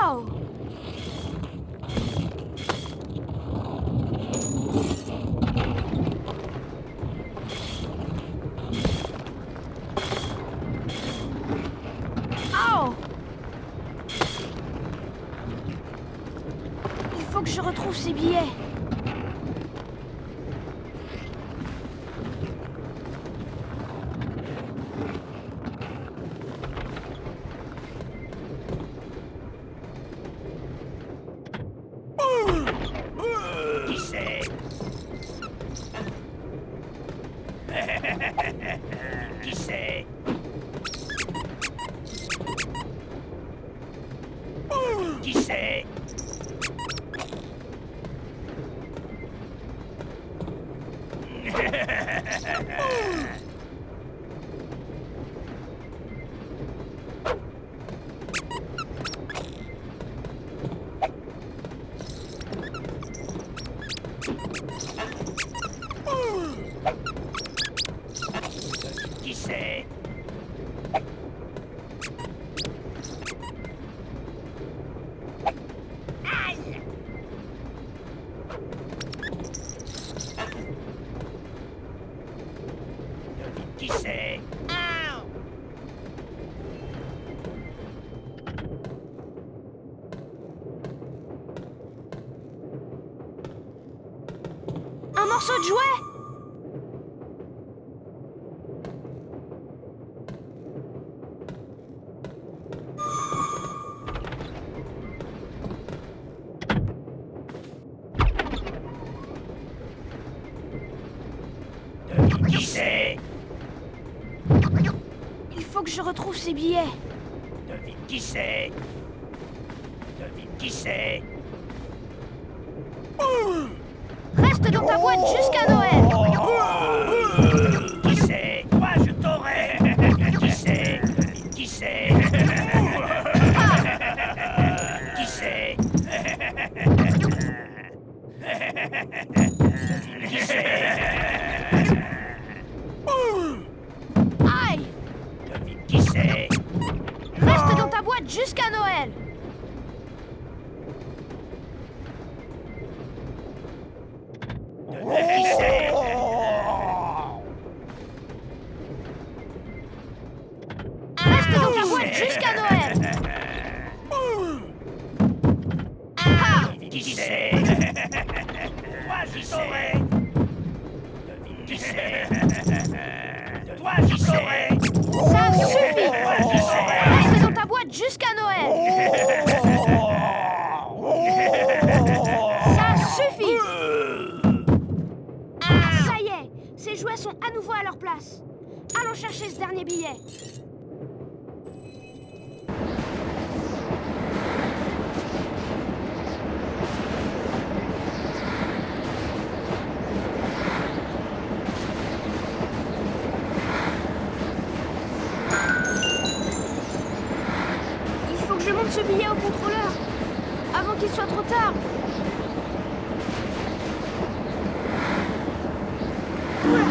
[SPEAKER 6] Oh! Oh! Il faut que je retrouve ces billets.
[SPEAKER 1] Qui c'est? Qui c'est? Qui c'est? Qui c'est? Aïe! Devine qui c'est?
[SPEAKER 6] Un morceau de jouet!
[SPEAKER 1] Devine qui c'est?
[SPEAKER 6] Il faut que je retrouve ces billets.
[SPEAKER 1] Devine qui c'est? Devine qui c'est?
[SPEAKER 6] Reste dans ta boîte jusqu'à Noël.
[SPEAKER 1] Qui c'est? Moi je t'aurai. Qui c'est? Qui c'est? Qui c'est? Qui c'est?
[SPEAKER 6] Aïe!
[SPEAKER 1] Devine qui c'est?
[SPEAKER 6] Reste dans ta boîte jusqu'à Noël.
[SPEAKER 1] Devine qui c'est?
[SPEAKER 6] Reste dans ta boîte jusqu'à Noël.
[SPEAKER 1] Qui c'est? Toi je saurai. Devine qui c'est? Toi je saurai.
[SPEAKER 6] Ça suffit.
[SPEAKER 1] Toi je saurai.
[SPEAKER 6] Reste dans ta boîte jusqu'à Noël. Ça suffit. Ça y est, ces jouets sont à nouveau à leur place. Allons chercher ce dernier billet. Il faut que je montre ce billet au contrôleur avant qu'il soit trop tard. Oula.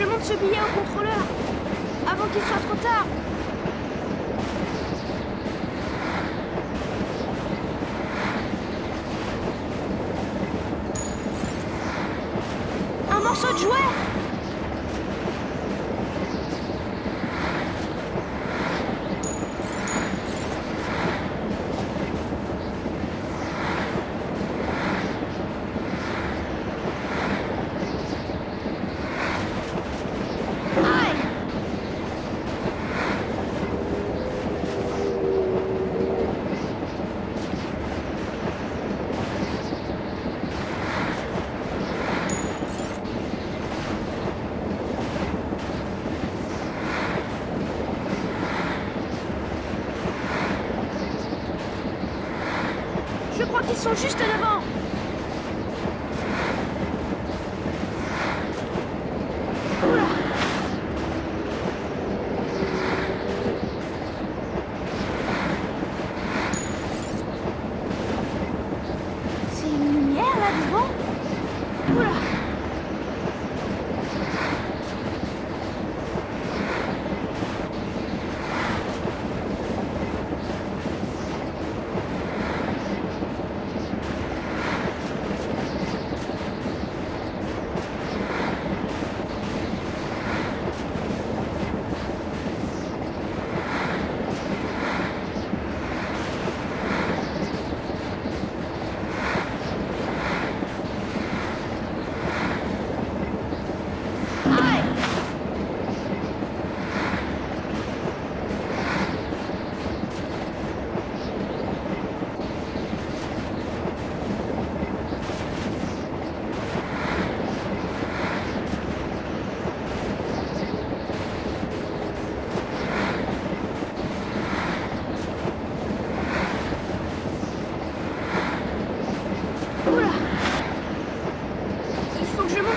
[SPEAKER 6] je monte ce billet au contrôleur avant qu'il soit trop tard. Un morceau de jouet! Je crois qu'ils sont juste devant. Oula. C'est une lumière là devant. Oula.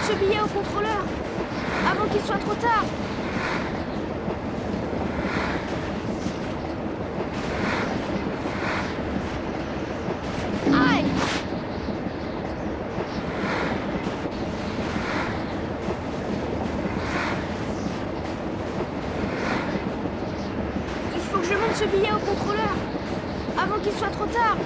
[SPEAKER 6] Ce billet au contrôleur avant qu'il soit trop tard. Aïe! Il faut que je monte ce billet au contrôleur avant qu'il soit trop tard.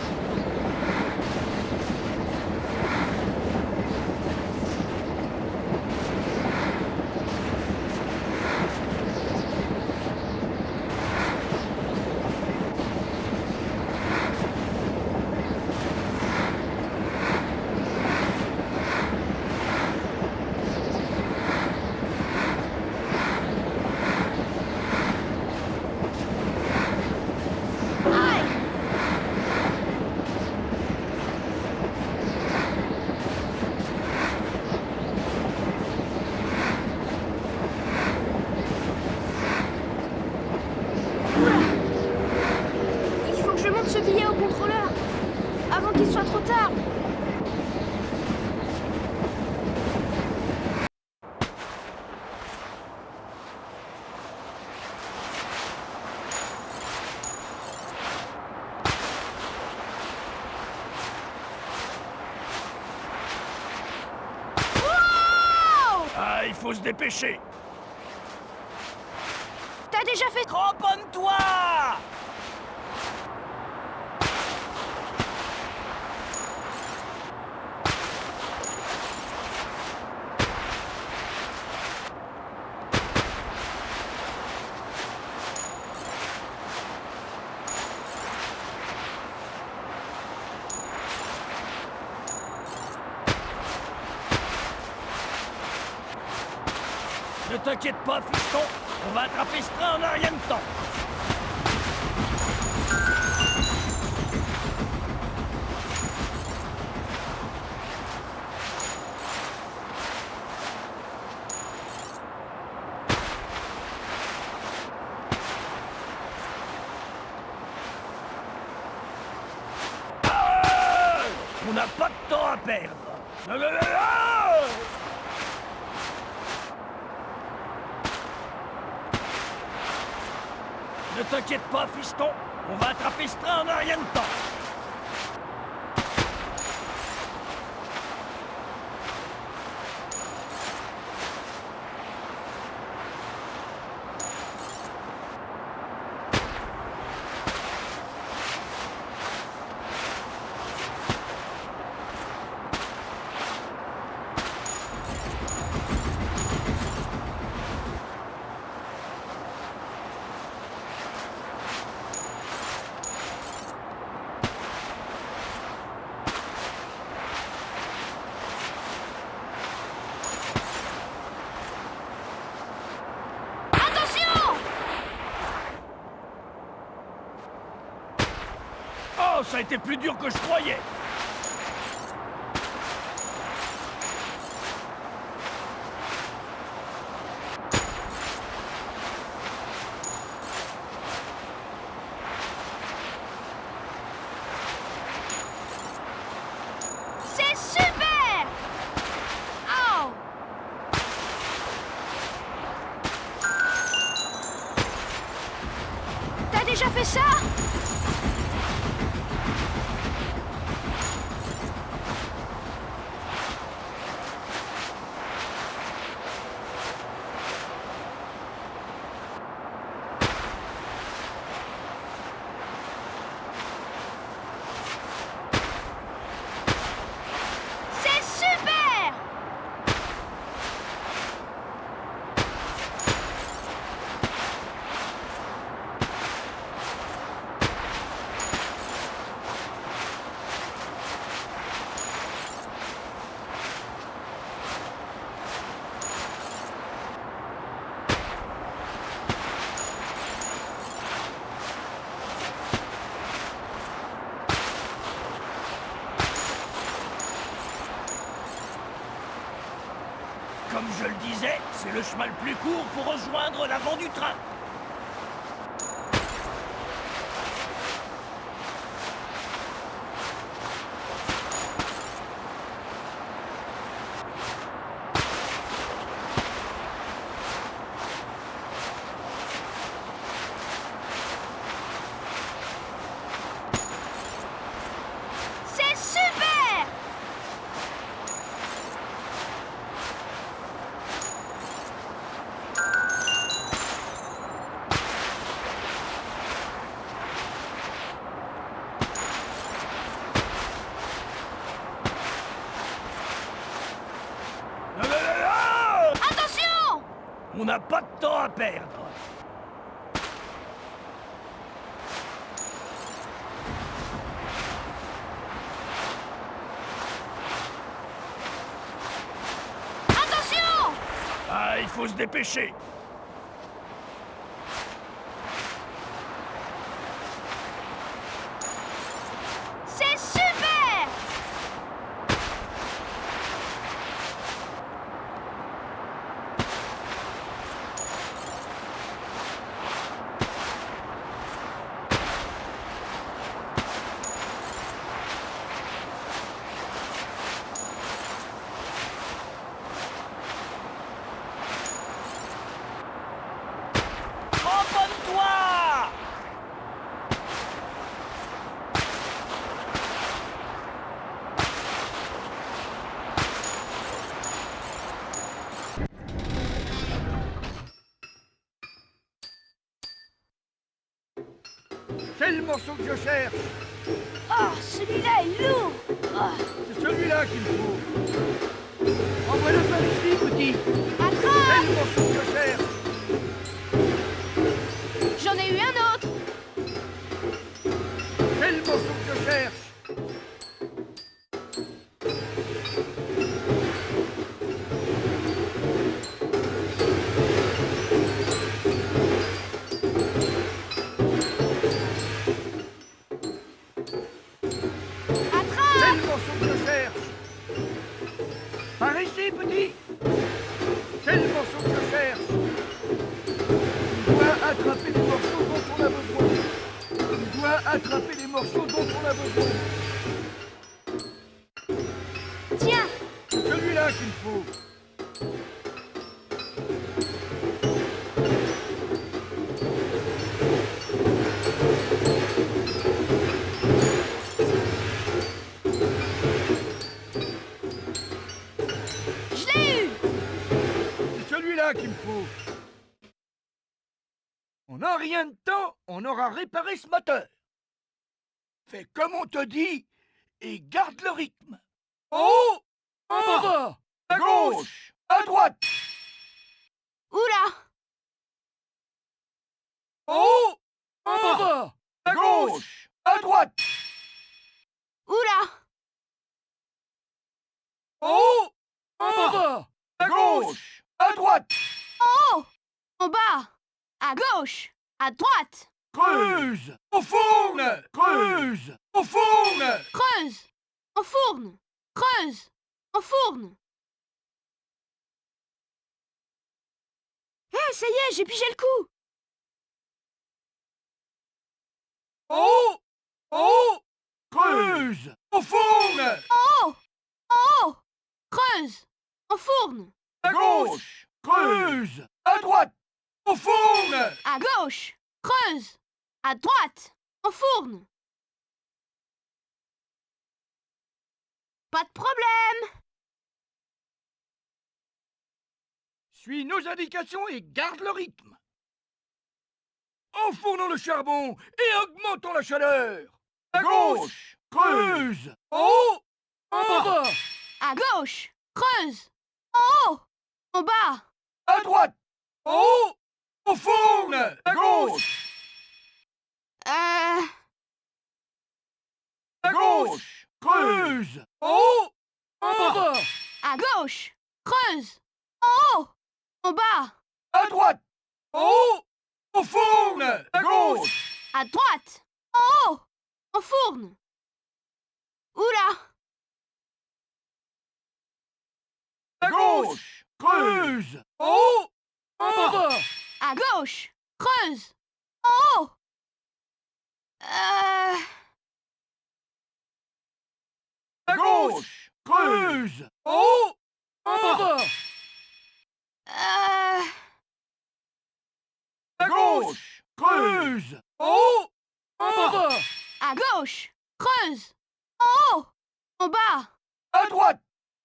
[SPEAKER 6] Ce billet au contrôleur avant qu'il soit trop tard.
[SPEAKER 8] Ah, il faut se dépêcher.
[SPEAKER 6] T'as déjà fait...
[SPEAKER 1] Cramponne-toi! Ne t'inquiète pas, fiston, on va attraper ce train en un rien de temps. On n'a pas de temps à perdre. Ne t'inquiète pas, fiston, on va attraper ce train en un rien de temps.
[SPEAKER 8] ça a été plus dur que je croyais.
[SPEAKER 6] C'est super! Oh! T'as déjà fait ça? C'est super!
[SPEAKER 1] Comme je le disais, c'est le chemin le plus court pour rejoindre l'avant du train.
[SPEAKER 6] C'est super! Attention!
[SPEAKER 1] On n'a pas de temps à perdre.
[SPEAKER 6] Attention!
[SPEAKER 1] Ah, il faut se dépêcher.
[SPEAKER 6] C'est super!
[SPEAKER 1] Cramponne-toi!
[SPEAKER 8] C'est le morceau que je cherche.
[SPEAKER 6] Oh, celui-là est lourd! Oh,
[SPEAKER 8] C'est celui-là qu'il me faut. Envoie-le par ici, petit. C'est
[SPEAKER 6] attrape!
[SPEAKER 8] le morceau que je cherche.
[SPEAKER 6] J'en ai eu un autre!
[SPEAKER 8] C'est le morceau que je cherche. C'est
[SPEAKER 6] Attrape!
[SPEAKER 8] le morceau que je cherche. Par ici, petit. C'est le morceau que je cherche. On doit attraper les morceaux dont on a besoin. On doit attraper les morceaux dont on a besoin.
[SPEAKER 6] Tiens!
[SPEAKER 8] C'est celui-là qu'il faut.
[SPEAKER 6] Je l'ai eu!
[SPEAKER 8] C'est celui-là qu'il me faut. En un rien de temps, on aura réparé ce moteur. Fais comme on te dit et garde le rythme. En haut, en bas, à gauche, à droite.
[SPEAKER 6] Oula!
[SPEAKER 8] En haut, en bas, à gauche, à droite.
[SPEAKER 6] Oula!
[SPEAKER 8] En haut, en bas, à gauche, à droite.
[SPEAKER 6] En haut! En bas! À gauche! À droite!
[SPEAKER 8] Creuse! Enfourne! Creuse! Enfourne!
[SPEAKER 6] Creuse! Enfourne! Creuse! Enfourne! Eh, ça y est, j'ai pigé le coup!
[SPEAKER 8] En haut! Creuse! Enfourne!
[SPEAKER 6] En haut! En haut! Creuse! Enfourne!
[SPEAKER 8] À gauche! Creuse! À droite! Enfourne!
[SPEAKER 6] À gauche! Creuse! À droite! Enfourne! Pas de problème!
[SPEAKER 8] Suis nos indications et garde le rythme. Enfournons le charbon et augmentons la chaleur. À gauche! Creuse! En haut! En bas!
[SPEAKER 6] À gauche! Creuse! En haut! En bas!
[SPEAKER 8] À droite! En haut! Enfourne! À gauche! À gauche! Creuse! En haut! En bas!
[SPEAKER 6] À gauche! Creuse! En haut! En bas!
[SPEAKER 8] À droite! En haut! Enfourne! À gauche!
[SPEAKER 6] À droite! En haut! Enfourne! Oula!
[SPEAKER 8] À gauche! Creuse! En haut! En bas!
[SPEAKER 6] À gauche! Creuse! En haut!
[SPEAKER 8] À gauche! Creuse! En haut! En bas! À gauche! Creuse! En haut! En bas!
[SPEAKER 6] À gauche! Creuse! En haut! En bas!
[SPEAKER 8] À droite!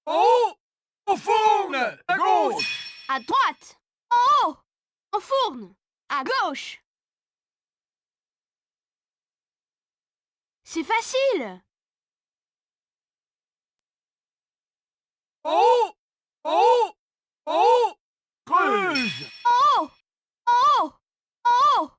[SPEAKER 8] En haut! Enfourne! À gauche!
[SPEAKER 6] À droite! En haut! Enfourne! À gauche! C'est facile!
[SPEAKER 8] En haut! En haut! En haut! Creuse!
[SPEAKER 6] En haut! En haut! En haut!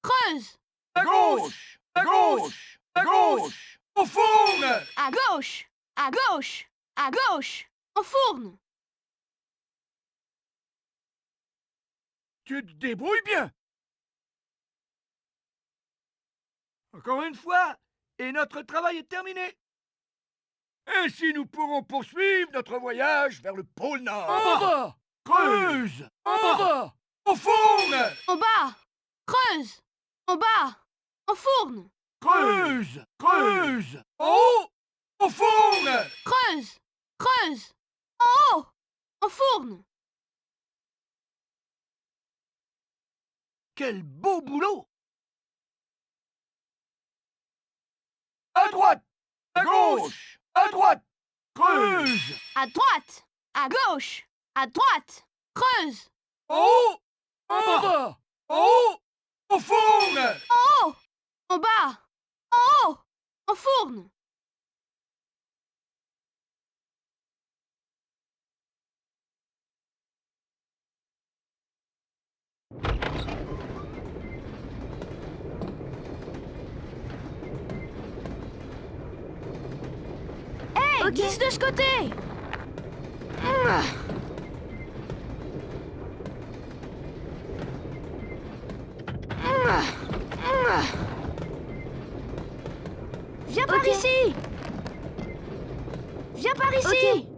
[SPEAKER 6] Creuse!
[SPEAKER 8] À gauche! À gauche! À gauche! Enfourne!
[SPEAKER 6] À gauche! À gauche! À gauche! Enfourne!
[SPEAKER 8] Tu te débrouilles bien! Encore une fois, et notre travail est terminé. Ainsi nous pourrons poursuivre notre voyage vers le pôle Nord. En bas! Creuse! En bas! Enfourne!
[SPEAKER 6] En bas! Creuse! En bas! Enfourne!
[SPEAKER 8] Creuse! Creuse! En haut! Enfourne!
[SPEAKER 6] Creuse! Creuse! En haut! Enfourne!
[SPEAKER 8] Quel beau boulot! À droite! À gauche! À droite! Creuse!
[SPEAKER 6] À droite! À gauche! À droite! Creuse!
[SPEAKER 8] En haut! En bas! En haut! Enfourne!
[SPEAKER 6] En haut! En bas! En haut! Enfourne! Hey, glisse de ce côté! Viens par ici! Viens par ici!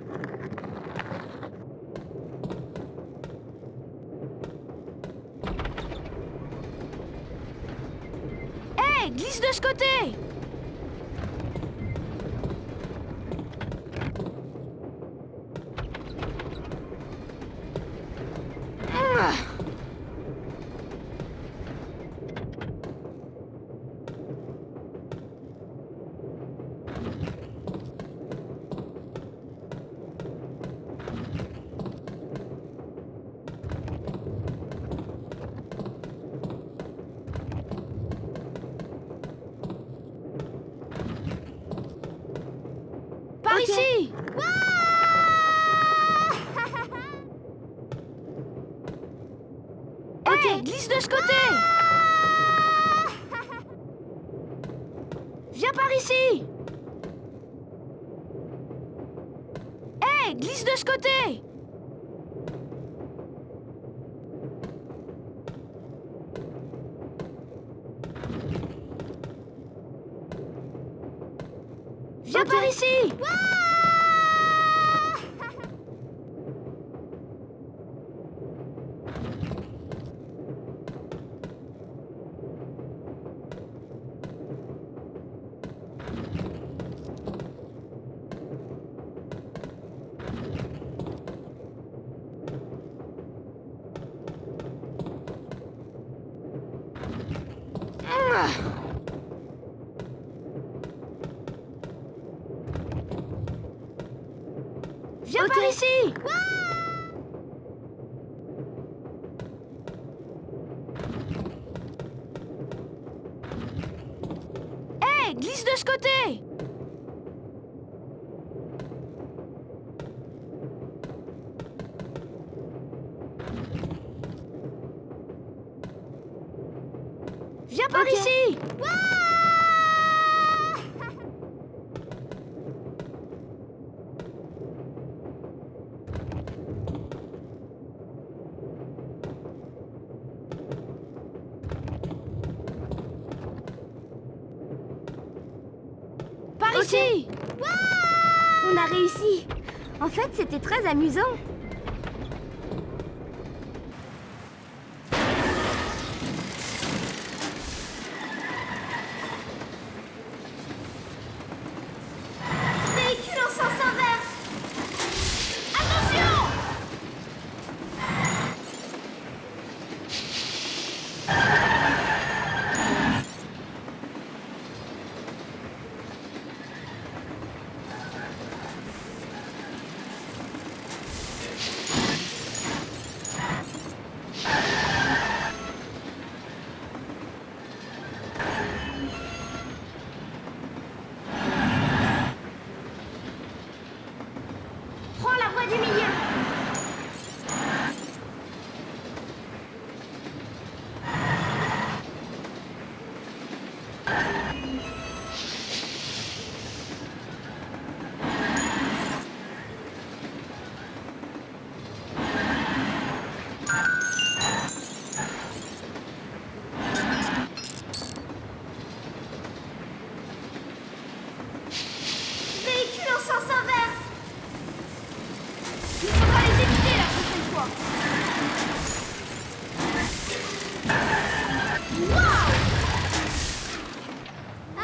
[SPEAKER 6] Hey, glisse de ce côté! Par ici! Hey, glisse de ce côté! Viens par ici! Hey, glisse de ce côté! Viens par ici! Viens par ici! Hé, glisse de ce côté! Viens par ici! Par ici!
[SPEAKER 3] On a réussi. En fait, c'était très amusant. Véhicule en sens inverse. Attention! Prends la voie du milieu. Véhicule en sens inverse. Il faudra les éviter la prochaine fois. Waouh! Ah!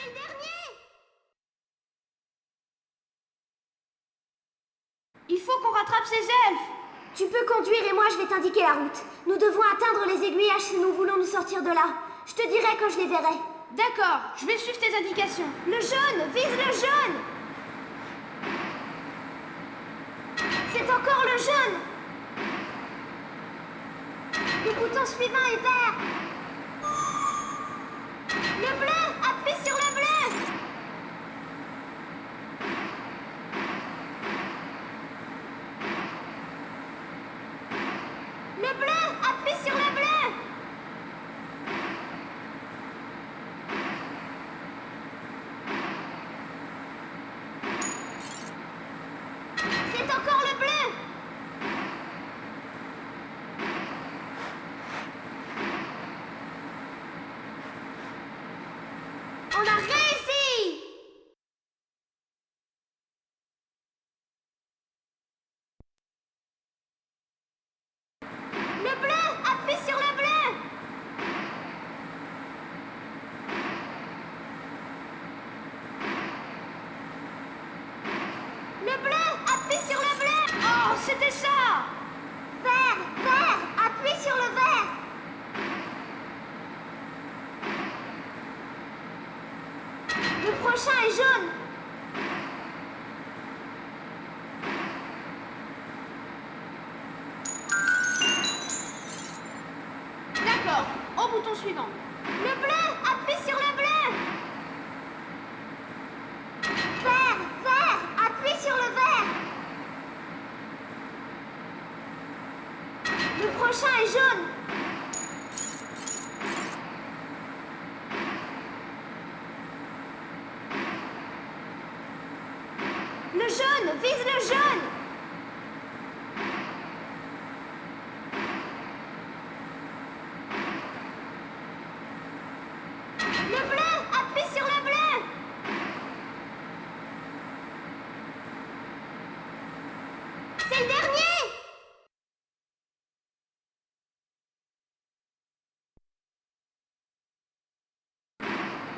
[SPEAKER 3] C'est le dernier!
[SPEAKER 6] Il faut qu'on rattrape ces elfes!
[SPEAKER 3] Tu peux conduire et moi je vais t'indiquer la route. Nous devons atteindre les aiguillages si nous voulons nous sortir de là. Je te dirai quand je les verrai.
[SPEAKER 6] D'accord, je vais suivre tes indications.
[SPEAKER 3] Le jaune! Vise le jaune! C'est encore le jaune! Le bouton suivant est vert! Le bleu! Appuie sur le bleu! Le bleu! Appuie sur le bleu! C'est encore le bleu! On a réussi! Le bleu! Appuie sur le bleu! Le bleu! Appuie sur le bleu!
[SPEAKER 6] Oh, c'était ça!
[SPEAKER 3] Vert! Vert! Appuie sur le vert! Le prochain est jaune!
[SPEAKER 6] D'accord, au bouton suivant.
[SPEAKER 3] Le bleu! Appuie sur le bleu! Vert! Vert! Appuie sur le vert! Le prochain est jaune! Le jaune! Vise le jaune! Le bleu! Appuie sur le bleu! C'est le dernier!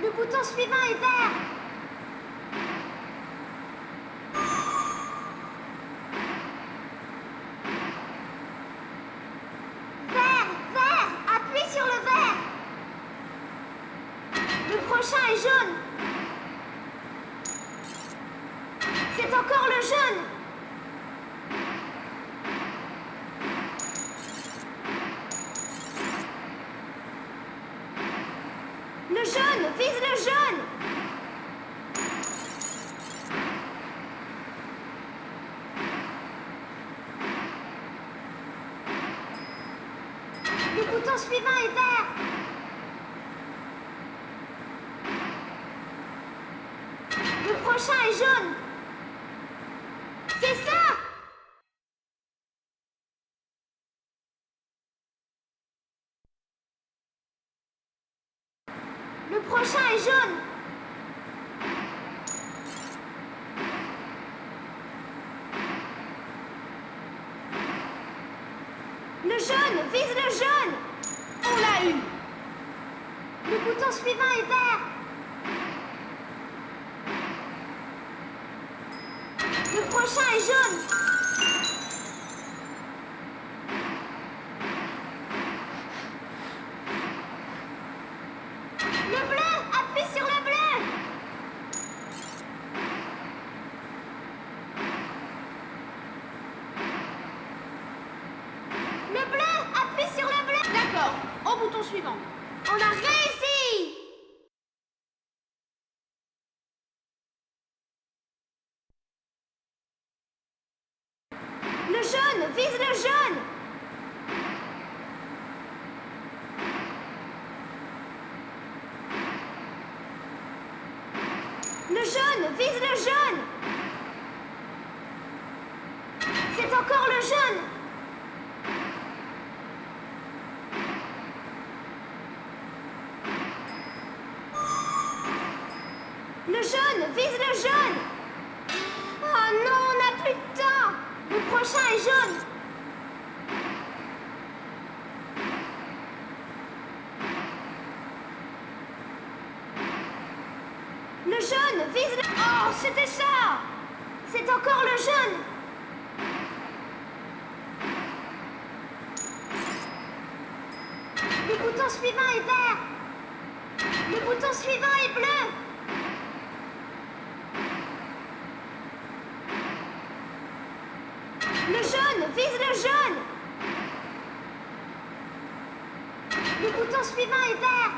[SPEAKER 3] Le bouton suivant est vert! Vert! Vert! Appuie sur le vert! Le prochain est jaune! C'est encore le jaune! Le jaune! Vise le jaune! Le bouton suivant est vert! Le prochain est jaune! C'est ça! Le prochain est jaune! Le jaune! Vise le jaune!
[SPEAKER 6] On l'a eu!
[SPEAKER 3] Le bouton suivant est vert! Le prochain est jaune! Le bleu! Appuie sur le bleu! Le bleu! Appuie sur le bleu!
[SPEAKER 6] D'accord, au bouton suivant.
[SPEAKER 3] On a réussi! Le jaune! Vise le jaune! Le jaune! Vise le jaune! C'est encore le jaune! Le jaune! Vise le jaune! Oh non, on n'a plus de temps! Le prochain est jaune! Le jaune, vise le... Oh, c'était ça! C'est encore le jaune! Le bouton suivant est vert! Le bouton suivant est bleu! Le jaune, vise le jaune! Le bouton suivant est vert!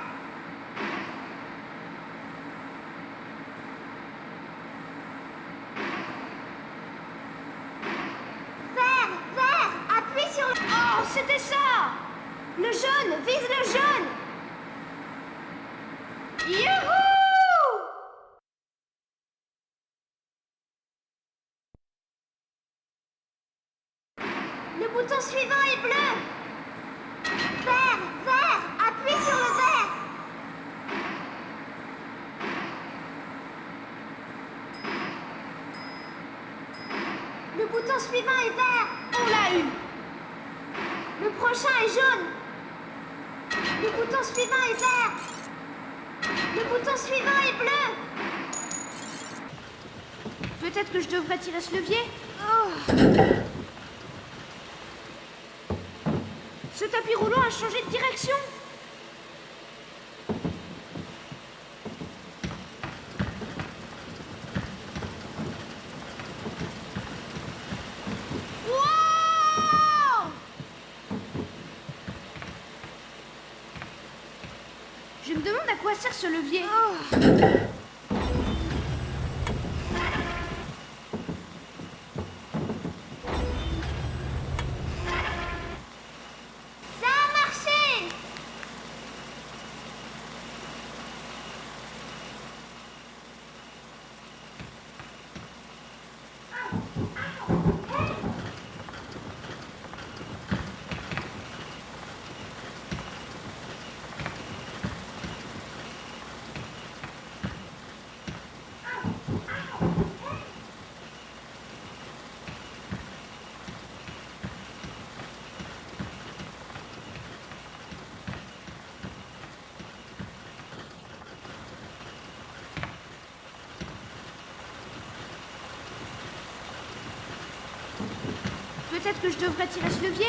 [SPEAKER 3] Vert! Appuie sur le... Oh, c'était ça! Le jaune, vise le jaune! Youhou! Le bouton suivant est bleu! Vert! Appuie sur le vert! Le bouton suivant est vert! On l'a eu! Le prochain est jaune! Le bouton suivant est vert! Le bouton suivant est bleu!
[SPEAKER 6] Peut-être que je devrais tirer ce levier? Ce tapis roulant a changé de direction! Wow! Je me demande à quoi sert ce levier.
[SPEAKER 3] Ça a marché!
[SPEAKER 6] Peut-être que je devrais tirer ce levier?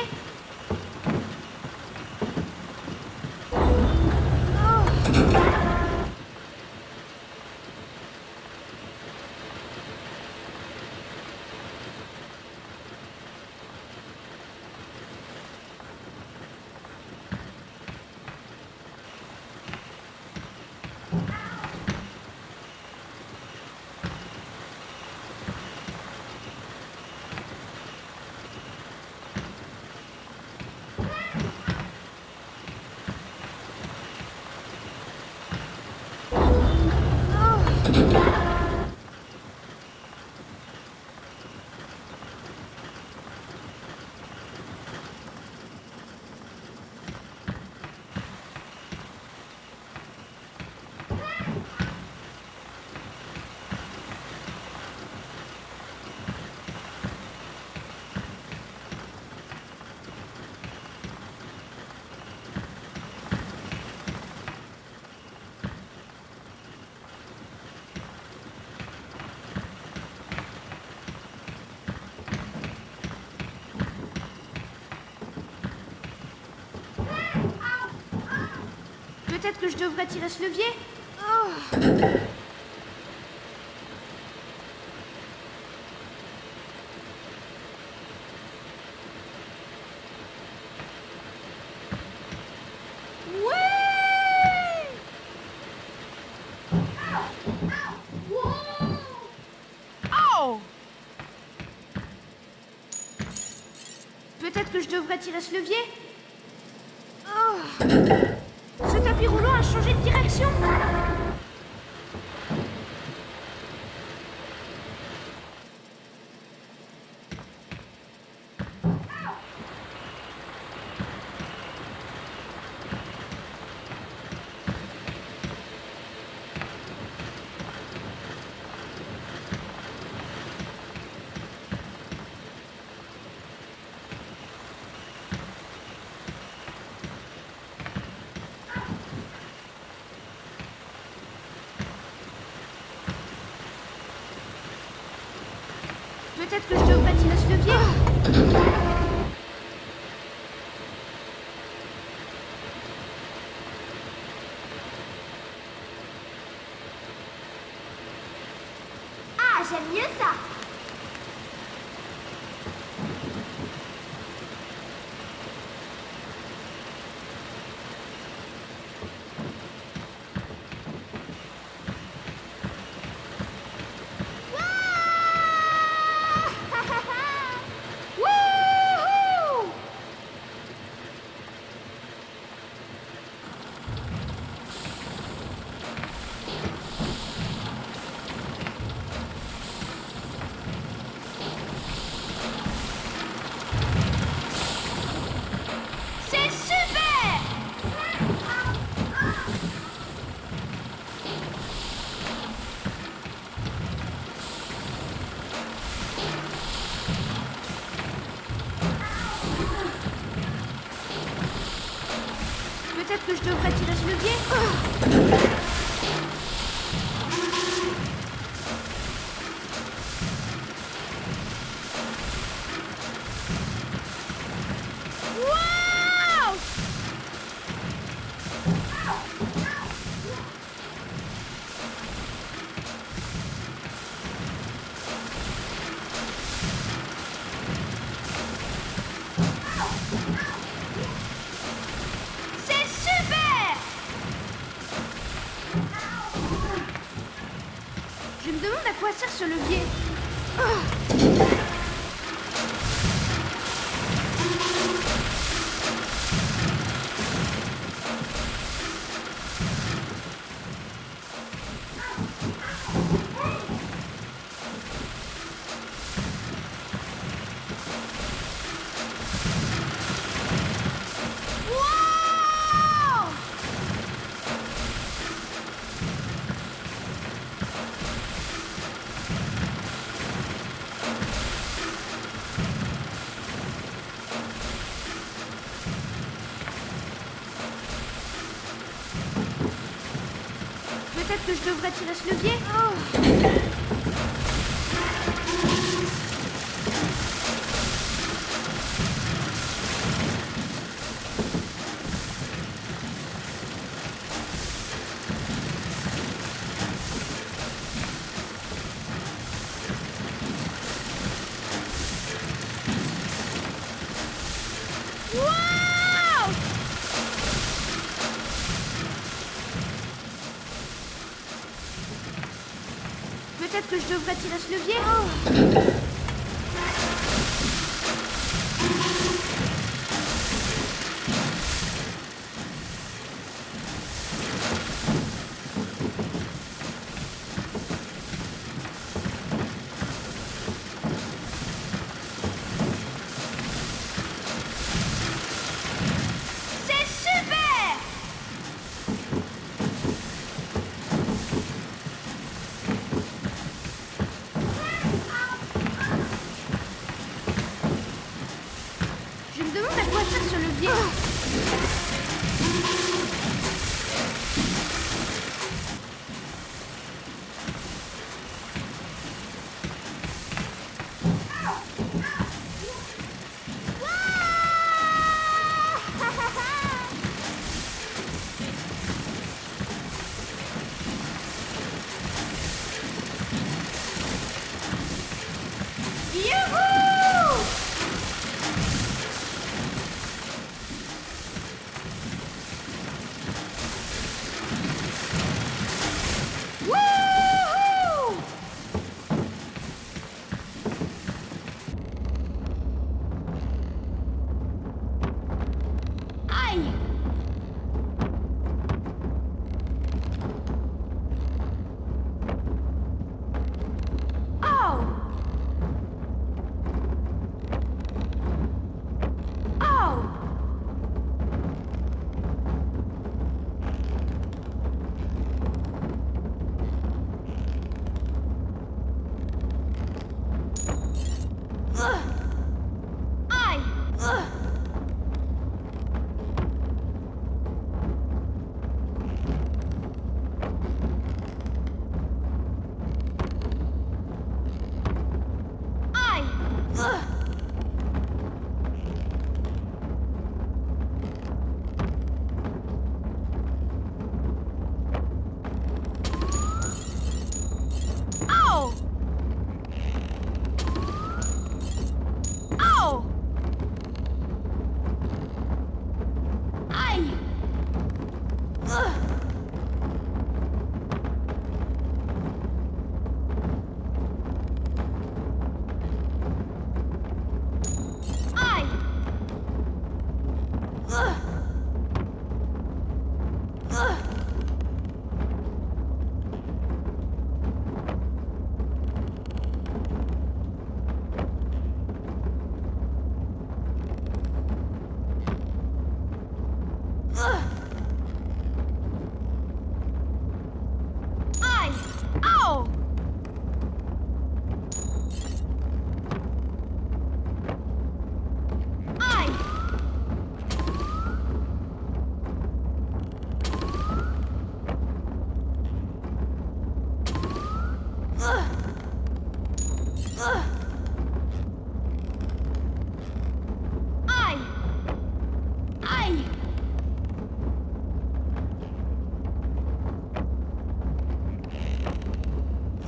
[SPEAKER 6] Peut-être que je devrais tirer ce levier? Peut-être que je devrais tirer ce levier? Ce tapis roulant a changé de direction! Peut-être que je devrais tirer ce levier.
[SPEAKER 3] Ah, j'aime mieux ça.
[SPEAKER 6] Wouhou!
[SPEAKER 3] C'est super!
[SPEAKER 6] Peut-être que je devrais tirer ce levier. Waouh!
[SPEAKER 3] C'est super!
[SPEAKER 6] Je me demande à quoi sert ce levier.
[SPEAKER 3] Wow!
[SPEAKER 6] Peut-être que je devrais tirer ce levier.
[SPEAKER 3] Wow!
[SPEAKER 6] Peut-être que je devrais tirer ce levier.
[SPEAKER 3] C'est super!
[SPEAKER 6] Je me demande à quoi sert ce levier.
[SPEAKER 3] Youhou!
[SPEAKER 6] Wouhou!
[SPEAKER 3] Aïe!
[SPEAKER 6] Oh!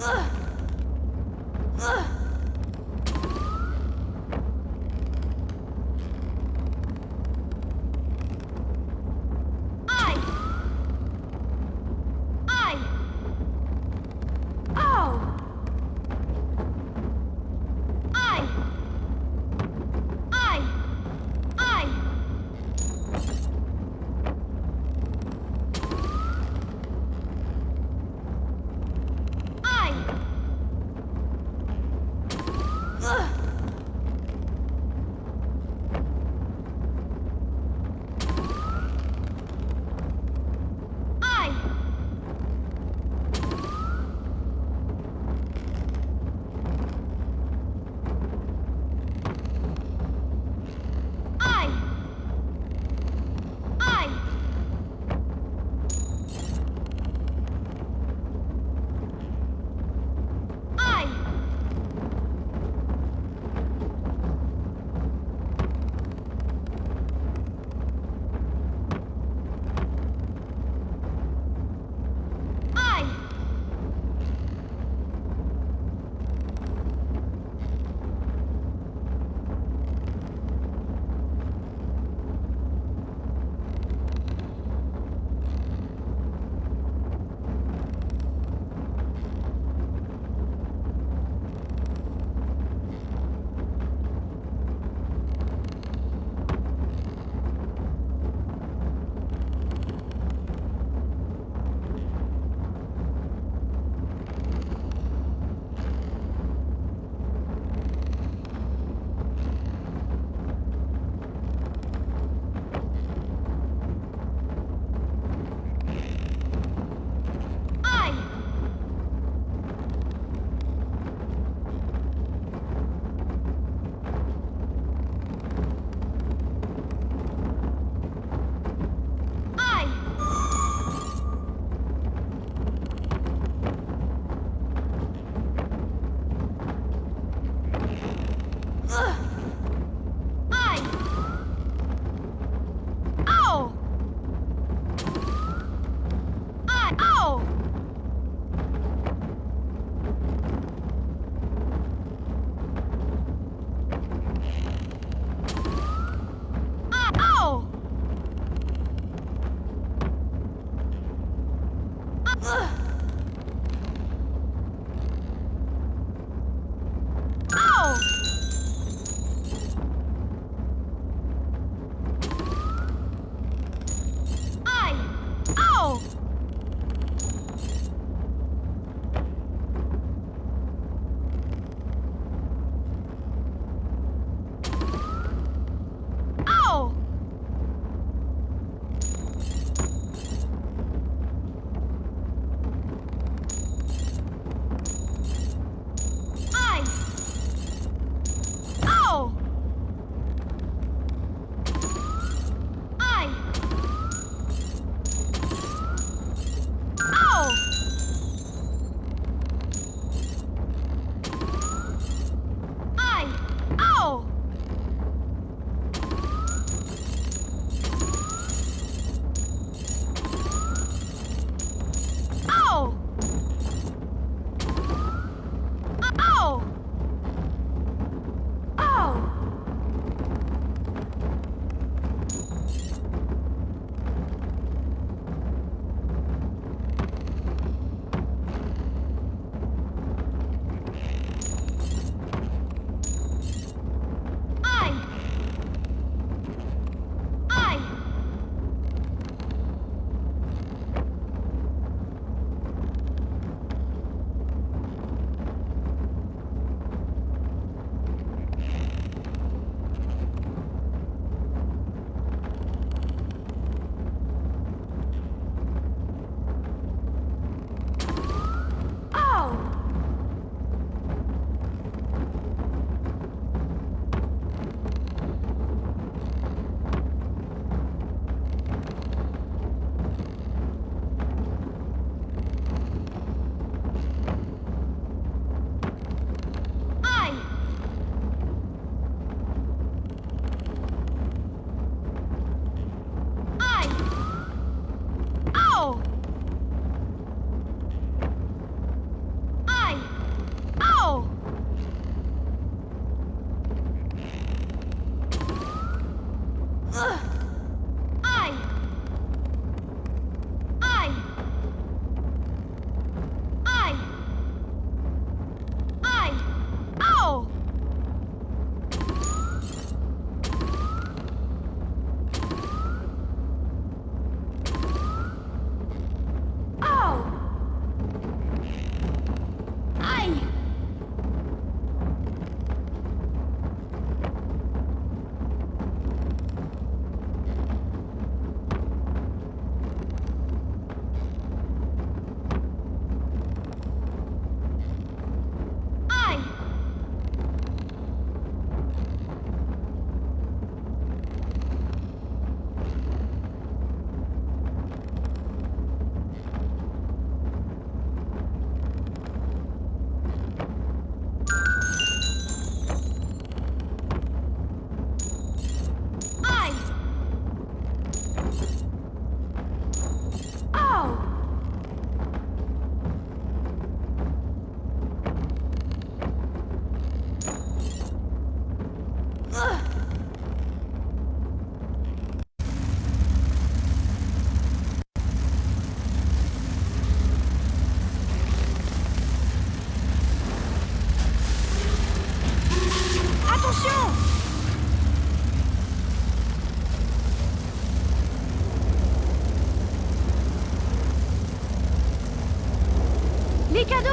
[SPEAKER 3] Aïe! Aïe! Oh! Aïe! Aïe! Aïe! Aïe!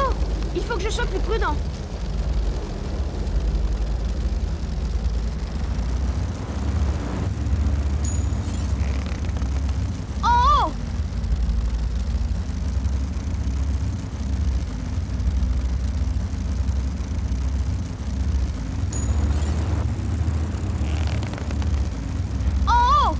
[SPEAKER 6] haut! Il faut que je sois plus prudent. En haut! En haut!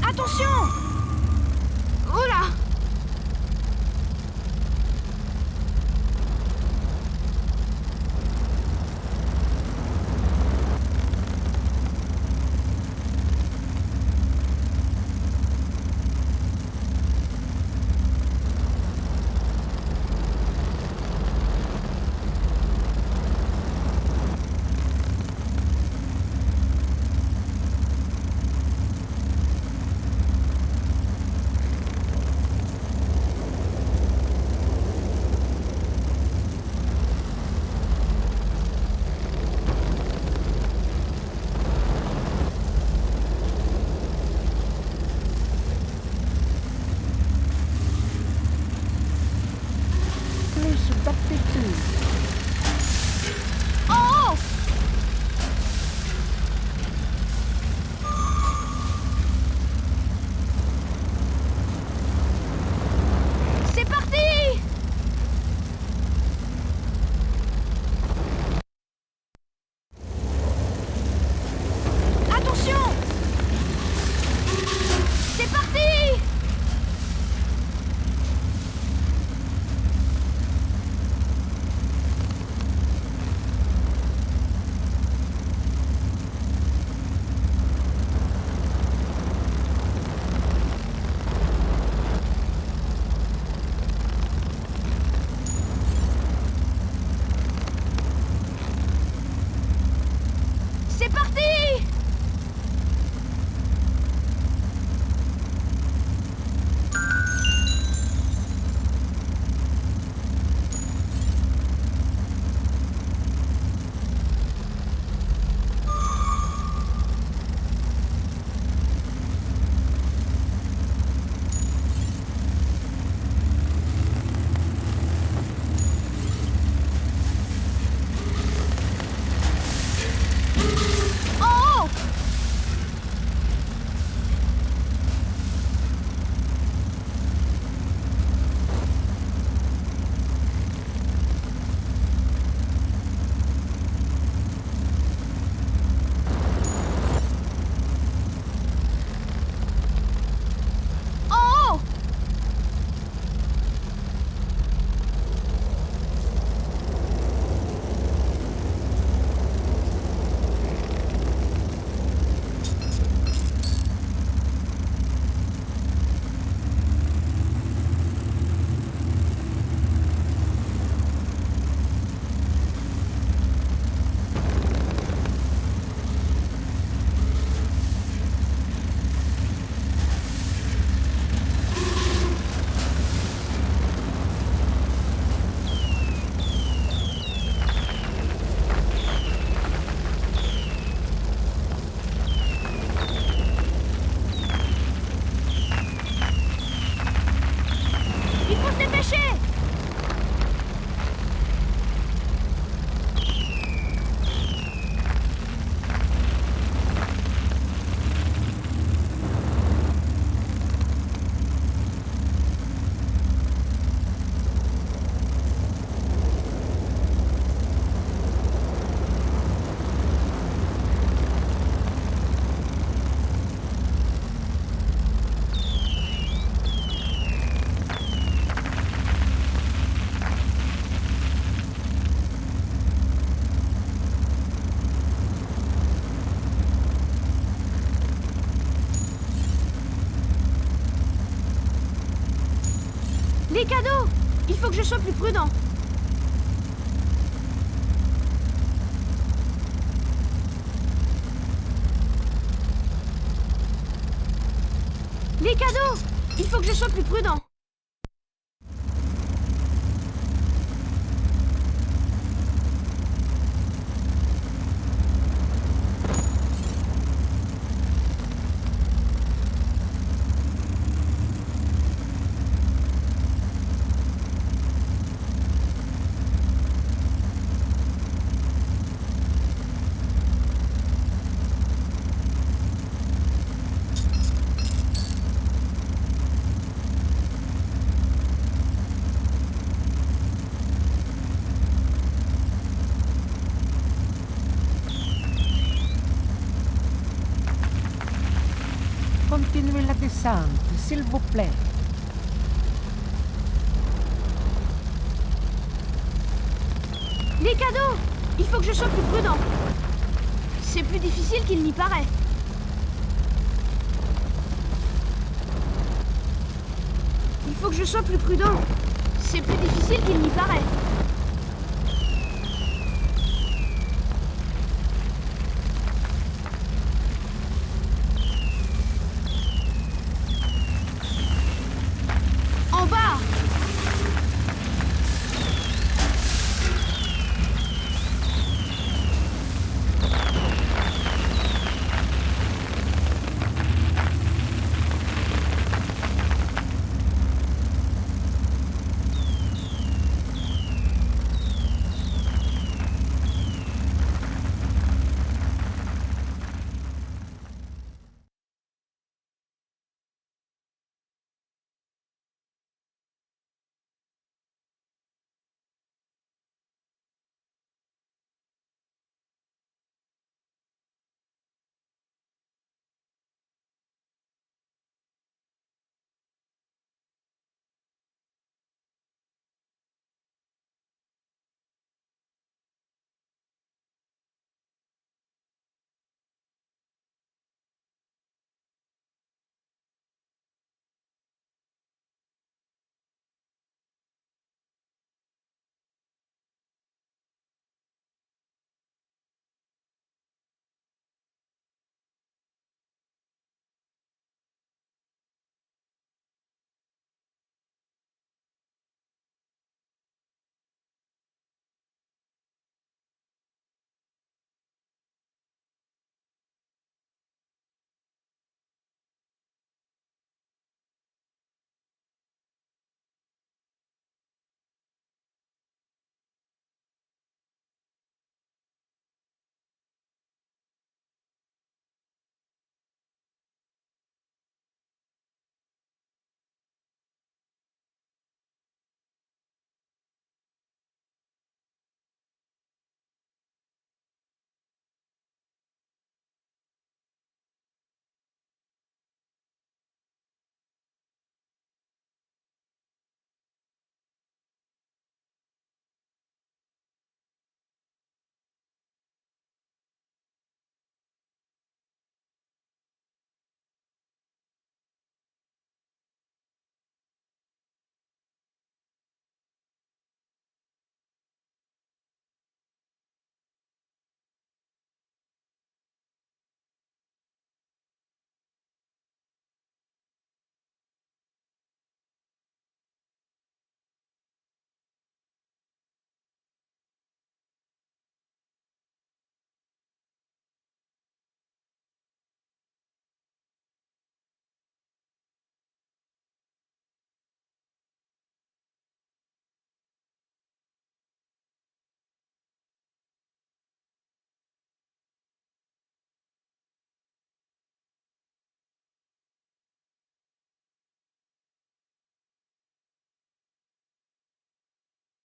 [SPEAKER 6] Attention! Oula! En haut! C'est parti! Attention! C'est parti! C'est parti! En haut! En haut! Il faut se dépêcher! Les cadeaux! Il faut que je sois plus prudent. Les cadeaux! Il faut que je sois plus prudent.
[SPEAKER 11] Continuez la descente, s'il vous plaît.
[SPEAKER 6] Les cadeaux! Il faut que je sois plus prudent. C'est plus difficile qu'il n'y paraît. Il faut que je sois plus prudent. C'est plus difficile qu'il n'y paraît.